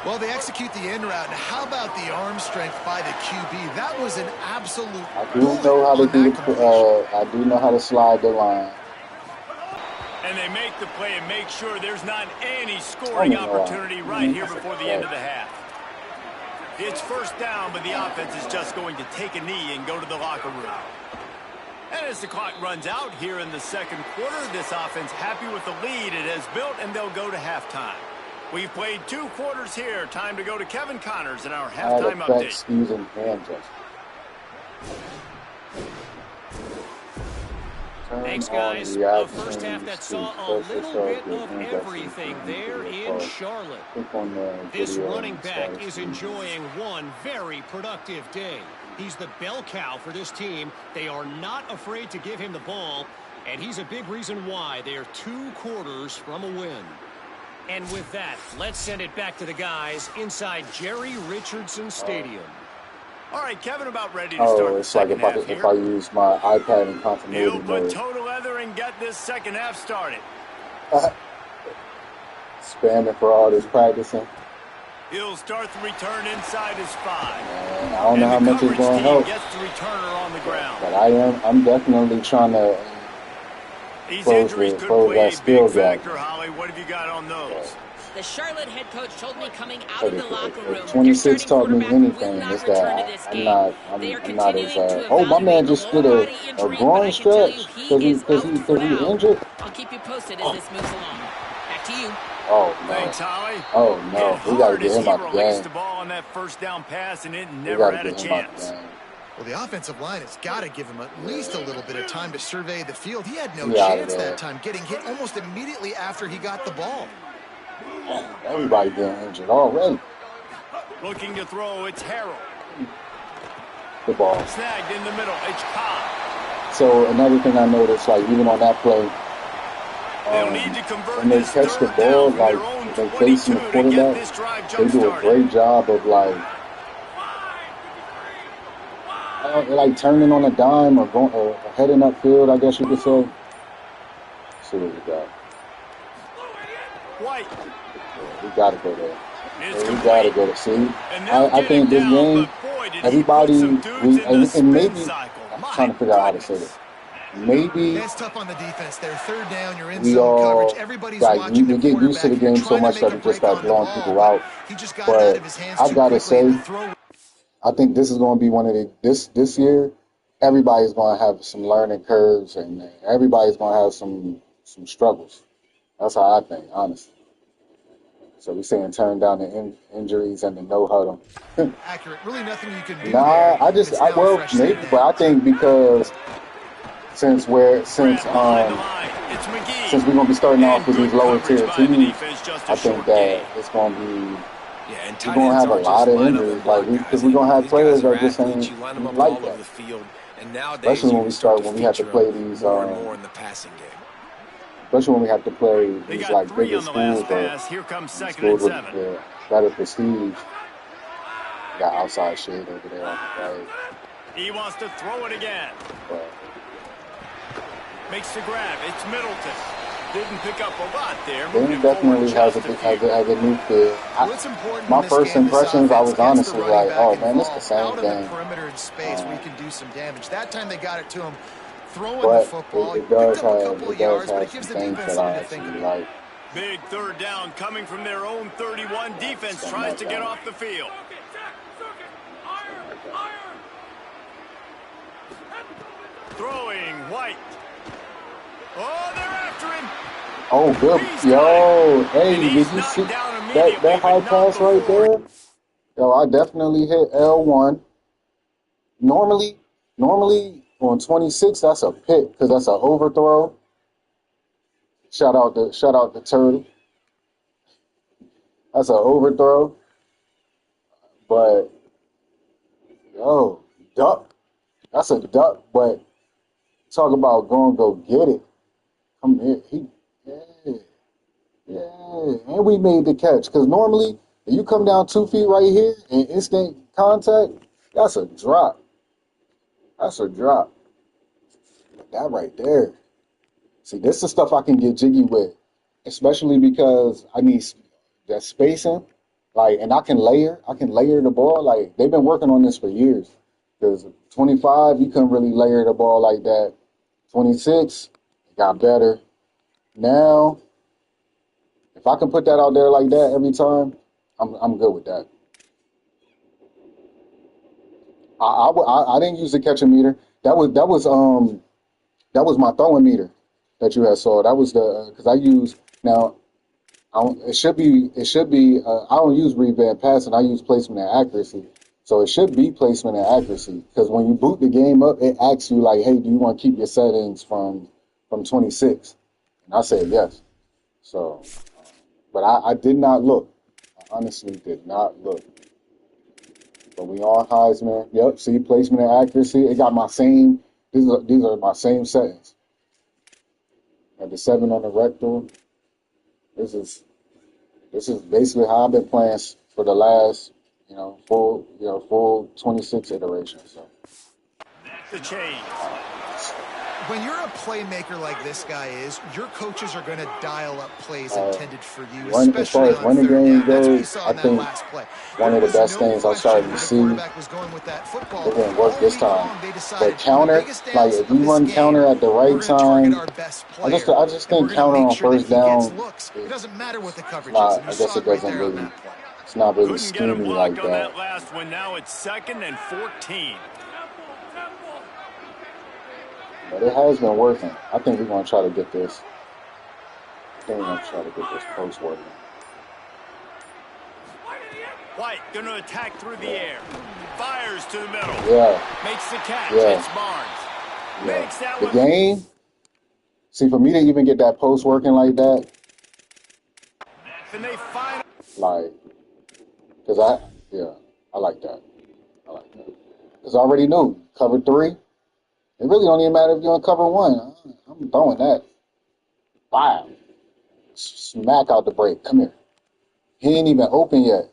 Well, they execute the in route, and how about the arm strength by the QB? That was an absolute I do bullet know how to on do that completion. I do know how to slide the line. And they make the play and make sure there's not any I scoring don't know. opportunity right here before the end of the half. It's first down, but the offense is just going to take a knee and go to the locker room. And as the clock runs out here in the second quarter, this offense happy with the lead it has built, and they'll go to halftime. We've played 2 quarters here. Time to go to Kevin Connors in our halftime update. Excuse and hand gesture. Thanks, guys. A first half that saw a little bit of everything there in Charlotte. This running back is enjoying one very productive day. He's the bell cow for this team. They are not afraid to give him the ball, and he's a big reason why they are 2 quarters from a win. And with that, let's send it back to the guys inside Jerry Richardson Stadium. All right, Kevin, about ready to start the it's like second if half I use my iPad in continuity He'll put mode. toe to leather and get this second half started. Spamming for all this practicing. He'll start the return inside his 5. And I don't know how much it's going to help. Gets the returner on the ground. But I'm definitely trying to These close injuries the- could close play that a big skill gap. factor, Holly. What have you got on those? The Charlotte head coach told me coming out So of the if- locker if room, their 26 starting taught me quarterback will anything, not it's return to that this I'm game. not They are as continuing to oh, my man evaluate just the did lower a body injury, but groin I can tell stretch you because he is out for he now. injured. I'll keep you posted as this moves along. Back to you. Oh no! Thanks, Holly. Oh no! Hit We gotta hard get as him he out the released game. the ball on that first down pass, and it We never gotta had a get him out the chance. game. Well, the offensive line has got to give him at least a little bit of time to survey the field. He had no He out of chance there. that time, getting hit almost immediately after he got the ball. Everybody getting injured already. Looking to throw, it's Harrell. The ball. Snagged in the middle, it's Cobb. So another thing I noticed, like even on that play, They'll need to convert when they this catch the third ball, down from like their own if they 22 facing the to get quarterback, this drive they do a jump-started. great job of like turning on a dime or going or heading upfield, I guess you could say. Let's see what we got. White. We gotta go there. It's We complete. gotta go there. See, And they'll I get think it this down, game, but boy, did he everybody, put some dudes we, in the and spin maybe, cycle. I'm My trying to figure out how to say goodness. this. Maybe It's tough on the defense. They're third down. You're in we zone all coverage. Everybody's like watching we the get used to the quarterback. You're game so trying to much make that a we just break start on the blowing ball, people but out. he just got it out But of his hands I too gotta quickly. say, The throw I think this is going to be one of the this year. Everybody's going to have some learning curves, and everybody's going to have some struggles. That's how I think, honestly. So we're saying turn down the injuries and the no huddle. Accurate. Really nothing you can do Nah, there. well, maybe, but I think because since we're gonna be starting off with these lower tier teams, I think that it's gonna be we're gonna have a lot of injuries, like because we're gonna have players that just ain't like that. Especially when we have to play these especially when we have to play these like bigger schools or schools with better prestige. We got outside shade over there on the right. He wants to throw it again. But makes the grab. It's Middleton. Didn't pick up a lot there. Ben definitely has a new fit. My first impressions, I was honestly like, oh man, it's the same game. Perimeter in space where you can do some damage. That time they got it to him. Throwing but the football, it does picked up a have couple of yards, but it some gives the things defense that I something to think actually about. like. Big third down coming from their own 31. Defense tries to get off the field. Throwing White. Oh, they're after him. Oh, good. Yo, hey, did you see that high pass right there? Yo, I definitely hit L1. Normally on 26, that's a pick because that's an overthrow. Shout out to Turtle. That's an overthrow. But yo, duck. That's a duck. But talk about go get it. Come here. Yeah. And we made the catch. Because normally, if you come down 2 feet right here and instant contact, that's a drop. That's a drop. That right there. See, this is stuff I can get jiggy with, especially because I need that spacing. Like, and I can layer the ball. Like, they've been working on this for years. Because 25, you couldn't really layer the ball like that. 26, it got better. Now, if I can put that out there like that every time, I'm good with that. I didn't use the catching meter. That was my throwing meter that you had saw. That was the because I use now. It should be. I don't use revamp passing. I use placement and accuracy. So it should be placement and accuracy because when you boot the game up, it asks you like, "Hey, do you want to keep your settings from 26?" And I said yes. So, but I did not look. I honestly did not look. But we on Heisman. Yep. See, placement and accuracy. It got my same. These are my same settings. At the 7 on the rector. This is basically how I've been playing for the last full 26 iterations. So. The change. When you're a playmaker like this guy is, your coaches are going to dial up plays intended for you, especially as far as running game goes, I think one of the best things I started to see, it didn't work this time. But counter, like if you run counter at the right time, I just think counter on first down, it doesn't matter what the coverage I guess it doesn't really, it's not really scheming like that. Last one. Now it's 2nd and 14. But it has been working. I think we're going to try to get this. Post working. White going to attack through the air. Fires to the middle. Yeah. Makes the catch. Yeah. It's Barnes. Yeah. Makes that the one. Game. See, for me to even get that post working like that. And they find. Like, because I like that. Because I already knew. Cover 3. It really don't even matter if you're on cover 1. I'm throwing that. Wow. Smack out the break. Come here. He ain't even open yet.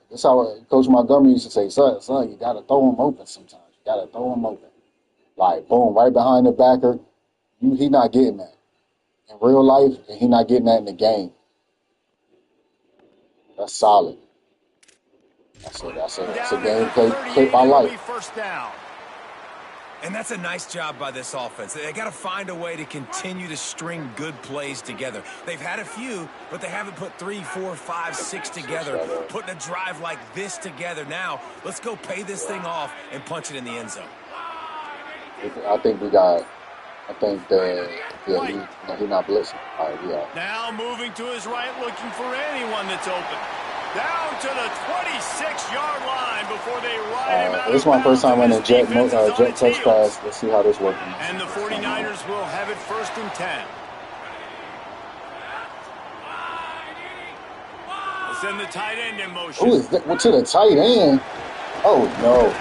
That's how Coach Montgomery used to say, son, you got to throw him open sometimes. You got to throw him open. Like, boom, right behind the backer. He not getting that. In real life, and he not getting that in the game. That's solid. That's a game clip I like. First down. And that's a nice job by this offense. They got to find a way to continue to string good plays together. They've had a few, but they haven't put 3, 4, 5, 6 together. Putting a drive like this together. Now, let's go pay this thing off and punch it in the end zone. I think we got I think that, yeah, he not blitzing. All right, yeah. Now moving to his right, looking for anyone that's open. Down to the 26-yard line before they ride him out. This is my first time running jet touch pass. Let's see how this works. And the 49ers will have it 1st and 10. Send the tight end in motion. Who is that? Well, to the tight end? Oh no!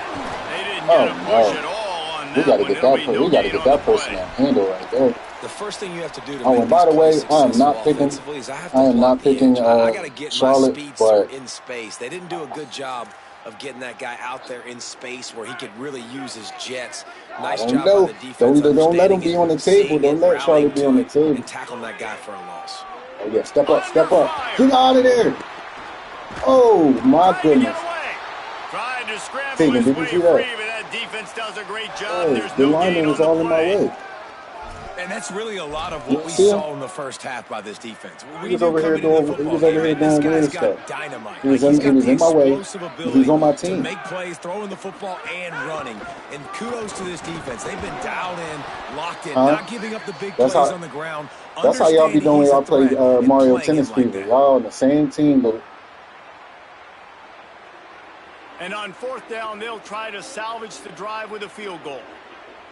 They didn't get a push at all on that. We got to get that. We got to get that person on handle right there. The first thing you have to do to oh, and by the way, I am not picking. Charlotte, but in space. They didn't do a good job of getting that guy out there in space where he could really use his jets. Nice job on the defense. Don't let him be on the table. Don't let Charlotte be on the table. And tackling that guy for a loss. Oh yeah, step up, step up. Get out of there. Oh my goodness. Trying to scramble his way free, but that defense does a great job. There's the lineman was all in my way. And that's really a lot of what we saw in the first half by this defense. He was over here doing weird stuff. Dynamite. He was in my way. He's on my team. To make plays, throwing the football and running. And kudos to this defense. They've been dialed in, locked in, not giving up the big plays on the ground. That's how y'all be doing when y'all play Mario Tennis Fever. Y'all on the same team, but. And on 4th down, they'll try to salvage the drive with a field goal.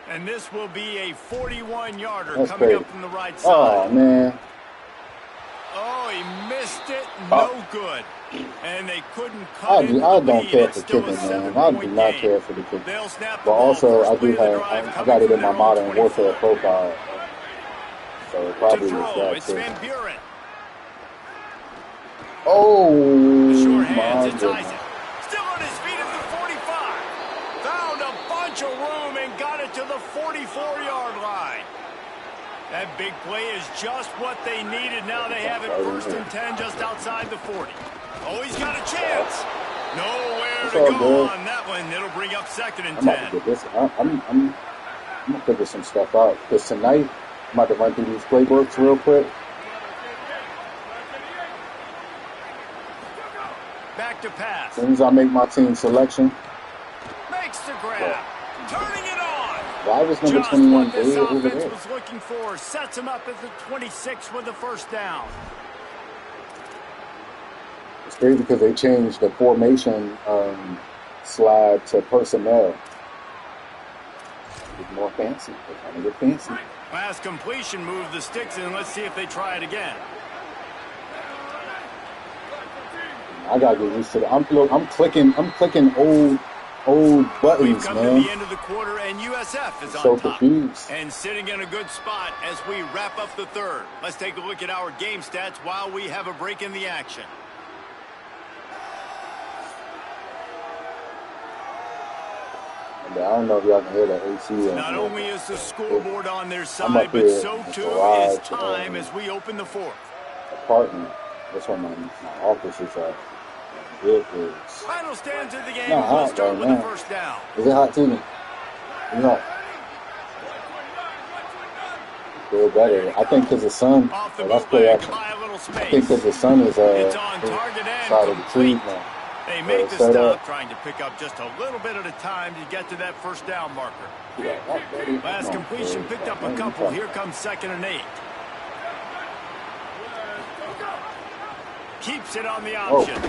And this will be a 41-yarder coming up from the right side. Oh, man. Oh, he missed it. No good. And they couldn't cut it. I don't care for kicking, man. I do not care for the kicking. But also, I do have, I got it in my Modern Warfare profile. So it probably is that too. Van Buren. Oh, sure hands, my it's Isaac. Still on his feet at the 45. Found a bunch of room and got it to the 44-yard line. That big play is just what they needed. Now they have it 1st and 10 just outside the 40. Oh, he's got a chance. Nowhere to go on that one. It'll bring up 2nd and 10. I'm going to figure some stuff out. Because tonight, I'm about to run through these playbooks real quick. Back to pass. As soon as I make my team selection. Makes the grab. Turning it on. Why was number 21 this over offense there? was looking for. Sets him up at the 26 with the 1st down. It's great because they changed the formation slide to personnel. It's more fancy. They're trying to get fancy. Last completion, move the sticks in. Let's see if they try it again. I gotta get used to that. I'm clicking old buttons, We've come man. to the end of the quarter, and USF is so on top. Confused. And sitting in a good spot as we wrap up the 3rd. Let's take a look at our game stats while we have a break in the action. I don't know if y'all can hear the AC. Not only is the scoreboard on their side, but so too is time as we open the 4th. Apartment. That's where my office is at. It is. Final stands of the game. Not We'll hot start right with now. the 1st down. Is it hot to me? No. Feel better. I think because the sun. Off the That's bootleg, play action. by a little space. I think because the sun is It's on target and side of the tree complete. now. They make the stop, trying to pick up just a little bit at a time to get to that 1st down marker. Last completion picked up a couple. Here comes 2nd and 8. Keeps it on the option.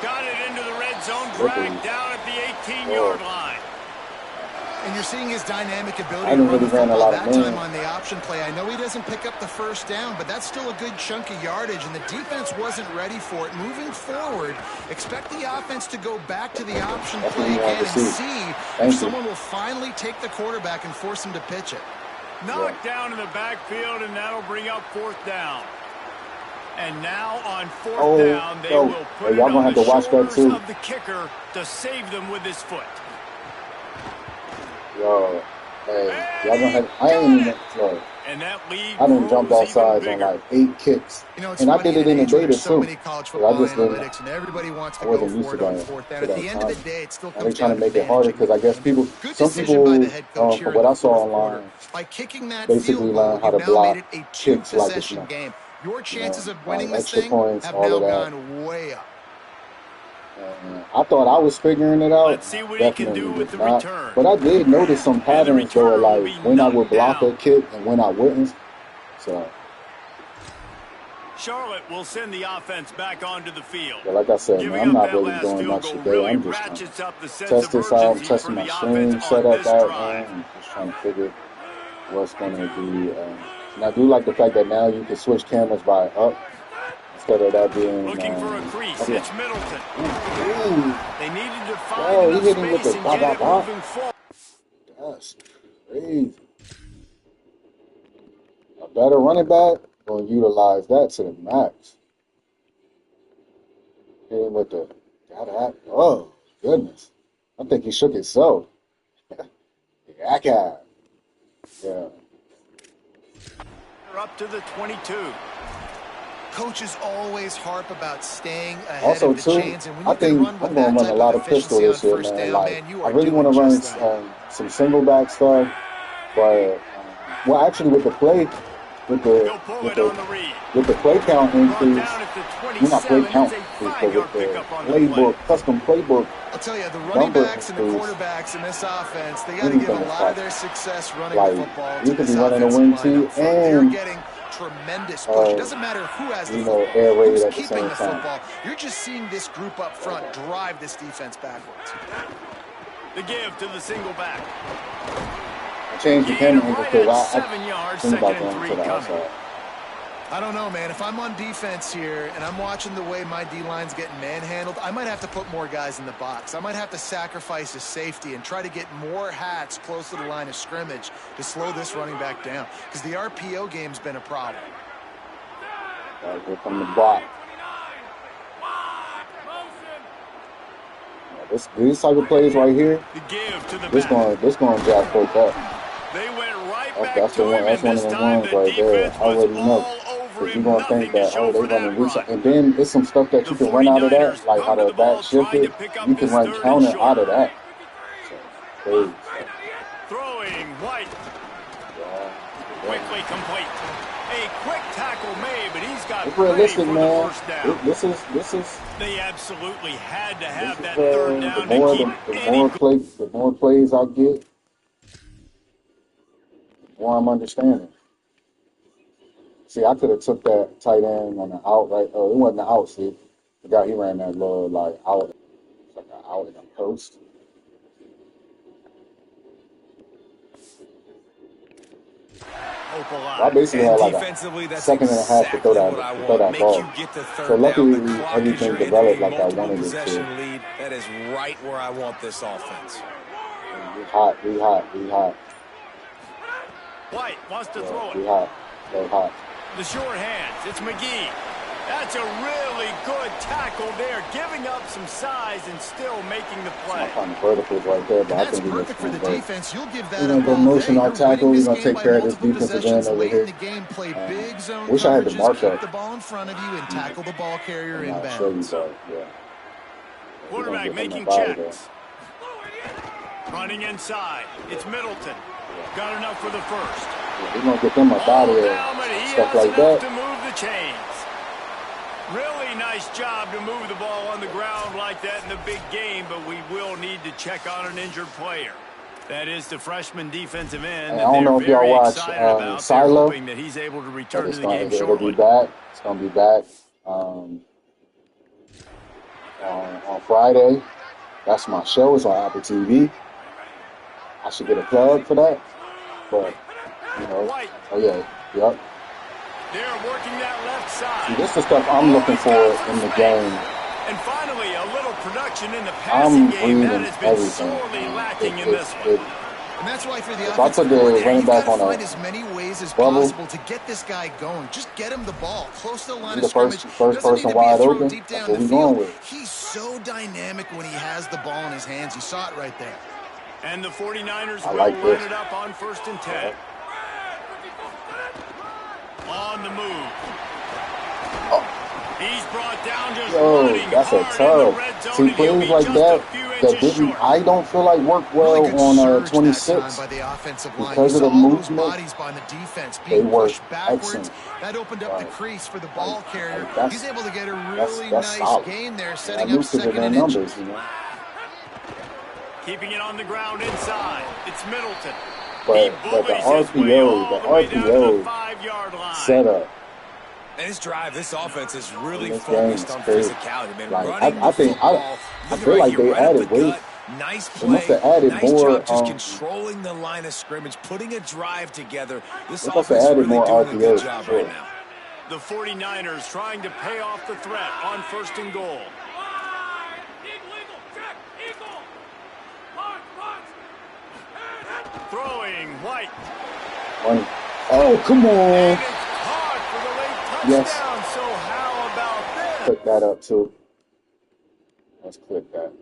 Got it into the red zone, dragged down at the 18-yard line. And you're seeing his dynamic ability to run the football that time on the option play. I know he doesn't pick up the 1st down, but that's still a good chunk of yardage, and the defense wasn't ready for it. Moving forward, expect the offense to go back to the option play again and see if someone will finally take the quarterback and force him to pitch it. Knocked down in the backfield, and that'll bring up 4th down. And now on 4th down, they will put it on the shoulders of the kicker to save them with his foot. Yo, hey, y'all gonna have, I ain't even, look, And that lead I done jumped off sides on like 8 kicks. You know, it's and I funny, did it in the beta so too. many college football I just didn't, analytics, and everybody wants to I go wasn't used for to it on that. 4th down. At the end of the day, it still Now comes they trying down to make it managing harder because I guess people, Good some decision people, by the head coach here from what in I the saw 4th quarter. online, By kicking that basically field learn goal, how to you've now block made it a kicks like it's two-possession not. game. Your chances of like winning this extra thing points, have all now of that. gone way up. I thought I was figuring it out. Let's see what he can do with the return. But I did notice some patterns though, like when I would block a kick and when I wouldn't. So Charlotte will send the offense back onto the field. But like I said, man, I'm not really doing much today. I'm just trying to test this out, testing my stream setup out, man. I'm just trying to figure what's going to be. And I do like the fact that now you can switch cameras by up instead of that being. Looking for a crease. It's Middleton. They needed to find enough space with the and get it moving forward. That's crazy. A better running back going to utilize that to the max. Hit him with the oh goodness! I think he shook himself. Yeah. Up to the 22. Coaches always harp about staying ahead Also, of the too, chains, and when I you can think run I'm with going to that run a type lot of of pistol efficiency on this year, first man. down, Like, man, you I are really want to doing run just that. some single back stuff, but well, actually, with the play, with the play count increase, not play count increase, but with the playbook, custom playbook. I'll tell you, the running backs and the quarterbacks in this offense, they got to give a lot of their success running the football to this offensive line. They're getting tremendous push. It doesn't matter who has the football, who's keeping the football. You're just seeing this group up front drive this defense backwards. The give to the single back. I changed the camera because I 7 yards, think about 2nd going and 3 to the coming. outside. I don't know, man. If I'm on defense here and I'm watching the way my D-line's getting manhandled, I might have to put more guys in the box. I might have to sacrifice a safety and try to get more hats close to the line of scrimmage to slow this running back down, because the RPO game's been a problem. Go from the block. These type of plays right here, The give to the this back. going to jack folk up. They went right back That's to the one. him, That's and one this of the time ones the right there. defense I already was know. all over Because him. you're gonna Nothing think to that show they're for gonna that do run. something, and then it's some stuff that you The can run out of that, 49ers like how come to the the ball, back shifted. trying to pick up You can this run 3rd and counter short. out of that. So, crazy. Throwing White. Quickly complete. A quick tackle made, but he's got It's plenty realistic, for man. the first down. This is They absolutely had to have that the 3rd down to more keep the more plays I get, the more I'm understanding. See, I could have took that tight end on the out right. Oh, it wasn't the out. See, the guy he ran that little like out, it's like an out in a post. I basically had like a second and a half to throw that ball. So luckily everything developed like I wanted it to. Lead. That is right where I want this offense. We hot. White wants to throw it. We hot. Very hot. The short hands. It's McGee. That's a really good tackle there, giving up some size and still making the play. I'm kind of verticals right there, but I That's think perfect for the defense. You'll give that we're gonna go motion our tackle. We're gonna take care of this defensive end over here. Big zone Wish I had the coverages, mark keep up. the ball in front of you and tackle the ball carrier I'm not sure you inbounds. guys, yeah. Quarterback making checks. Running inside. It's Middleton. Got enough for the first. Yeah, we're gonna get them up out of here. Down, but he Stuff has like enough that. to move the chains. Really nice job to move the ball on the ground like that in the big game, but we will need to check on an injured player. That is the freshman defensive end. And I don't know if y'all watch Silo. Hoping that he's able to return It's to the game it'll shortly. be back. It's gonna be back on Friday. That's my show. It's on Apple TV. I should get a plug for that, but you know, White. oh yeah, yep. They're working that left side. See, this is the stuff I'm looking for in the game. And finally, a little production in the I'm passing game that reading has been everything. sorely lacking in this one. And that's why for the If I offensive put the coordinator, running you've back got to on a find as many ways as bubble, possible to get this guy going. Just get him the ball close to the line the of scrimmage. first Doesn't need person to be a wide throw open, deep that's down what the we're going field. with. He's so dynamic when he has the ball in his hands. You saw it right there. And the 49ers I will like line this. it up on 1st and 10. On the move. He's brought down just running That's a hard in the tough. red zone, See, and he'll plays be like just that, a few that didn't, I don't feel like worked well on 26 by the offensive line. because of the movement. Bodies by the defense They being work pushed backwards. excellent. That opened up the crease for the ball carrier. That's, He's able to get a that's really nice solid. gain there, I setting knew up because of second their and numbers, inches. you know. Keeping it on the ground inside. It's Middleton. But the RPO setup. And this drive, this offense is really focused on physicality, man. Like, Running I the football. I feel like they added weight. Nice They must play. have added Nice more. job just controlling the line of scrimmage, putting a drive together. This They must have offense added really more doing a good RPOs, job sure. right now. The 49ers trying to pay off the threat on 1st and goal. Throwing White. Oh, come on. And it's caught for the late touchdown. Yes. So how about this? Click that up too. Let's click that.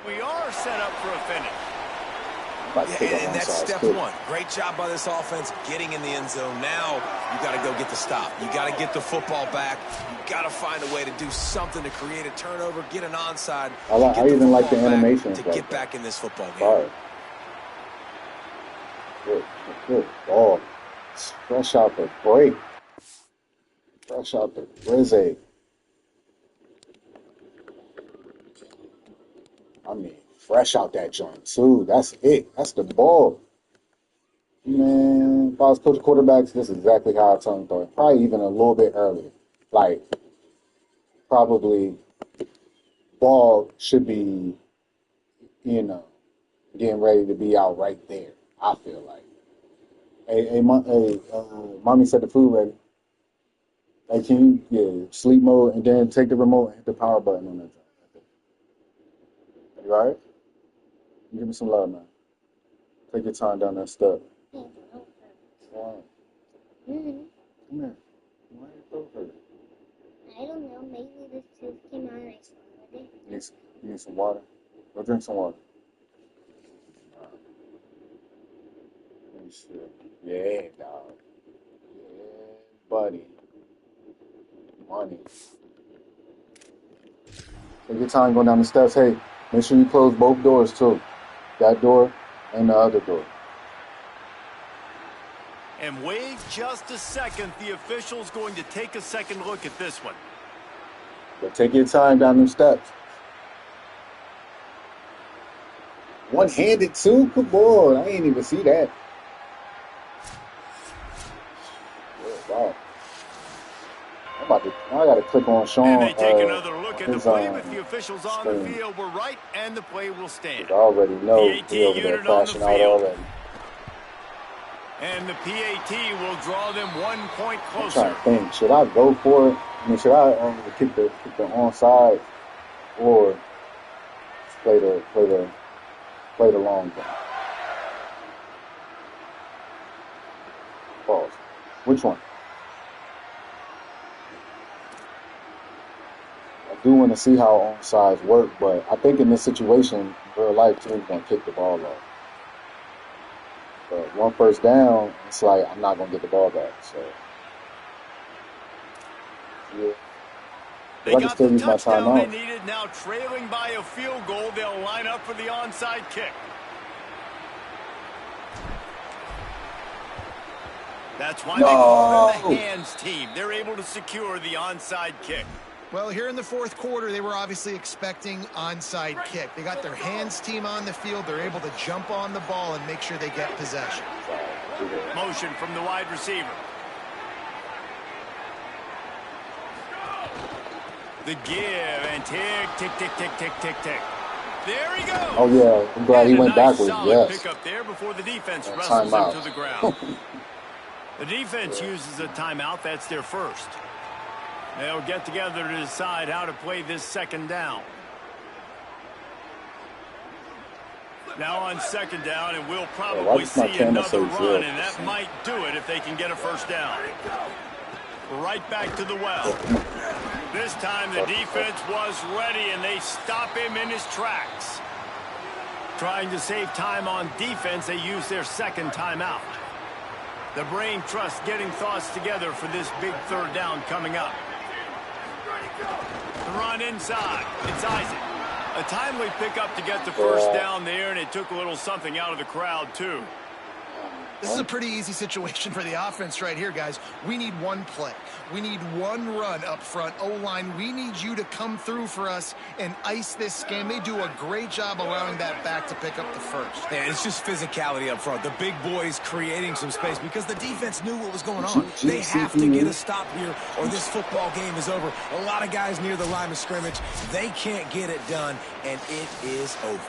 We are set up for a finish. Yeah, and that's step one. Great job by this offense getting in the end zone. Now you got to go get the stop. You got to get the football back. You got to find a way to do something to create a turnover, get an onside. I even like the animation to get back in this football game. Sorry. Good ball. Fresh out the break. Fresh out the Rizzy. I mean, fresh out that joint too. That's it. That's the ball. Man, if I was coaching quarterbacks, this is exactly how I tell them throw it. Probably even a little bit earlier. Like, probably ball should be, getting ready to be out right there. I feel like. Mommy said the food ready. Hey, can you sleep mode and then take the remote and hit the power button on that thing? You all right? Give me some love, man. Take your time down that step. Why? Come here. Why your throat hurt? I don't know. Maybe this tooth came out and I swallowed it. You need some water? Go drink some water. Let me see. Yeah, dog. Yeah, buddy. Money. Take your time going down the steps. Hey, make sure you close both doors too. That door and the other door. And wait just a second. The official's going to take a second look at this one. But take your time down them steps. One-handed too? Good boy. I ain't even see that. Wow. I gotta click on Sean. And they take another look at the play, but the officials on the field were right, and the play will stand. I already know he's over there crashing out already. And the PAT will draw them 1 point closer. I'm trying to think. Should I go for it? I mean, should I kick the onside or play the long game? Pause. Which one? I do want to see how onsides work, but I think in this situation, in real life, team's gonna kick the ball off. But one first down, it's like I'm not gonna get the ball back. So yeah. They got the touchdown they needed. Now trailing by a field goal, they'll line up for the onside kick. That's why they call them the hands team. They're able to secure the onside kick. Well, here in the fourth quarter, they were obviously expecting onside kick. They got their hands team on the field. They're able to jump on the ball and make sure they get possession. Motion from the wide receiver. The give and tick, tick, tick, tick, tick, tick, tick. There he goes. Oh yeah, I'm glad he went backwards. Yes. Pick up there before the defense wrestles him to the ground. The defense uses a timeout. That's their first. They'll get together to decide how to play this second down. Now on second down, and we'll probably see another run, and that might do it if they can get a first down. Right back to the well. This time the defense was ready, and they stop him in his tracks. Trying to save time on defense, they use their second timeout. The brain trust getting thoughts together for this big third down coming up. run inside. It's Isaac. A timely pickup to get the first down there, and it took a little something out of the crowd, too. This is a pretty easy situation for the offense right here, guys. We need one play. We need one run up front. O-line, we need you to come through for us and ice this game. They do a great job allowing that back to pick up the first. Yeah, it's just physicality up front. The big boys creating some space because the defense knew what was going on. They have to get a stop here or this football game is over. A lot of guys near the line of scrimmage. They can't get it done, and it is over.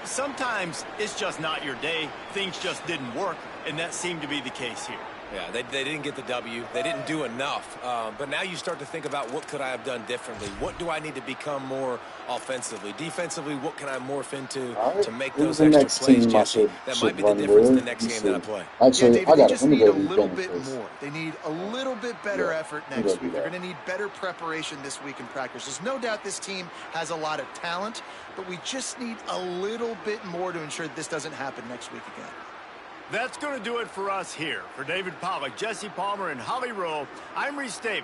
Sometimes it's just not your day. Things just didn't work, and that seemed to be the case here. Yeah, they didn't get the W. They didn't do enough. But now you start to think about what could I have done differently? What do I need to become more offensively? Defensively, what can I morph into to make those extra plays, Jesse? That might be the difference in the next game that I play. Actually, David, they just need a little bit more. They need a little bit better effort next week. They're going to need better preparation this week in practice. There's no doubt this team has a lot of talent, but we just need a little bit more to ensure that this doesn't happen next week again. That's going to do it for us here. For David Pollack, Jesse Palmer, and Holly Rowe, I'm Reese Davis.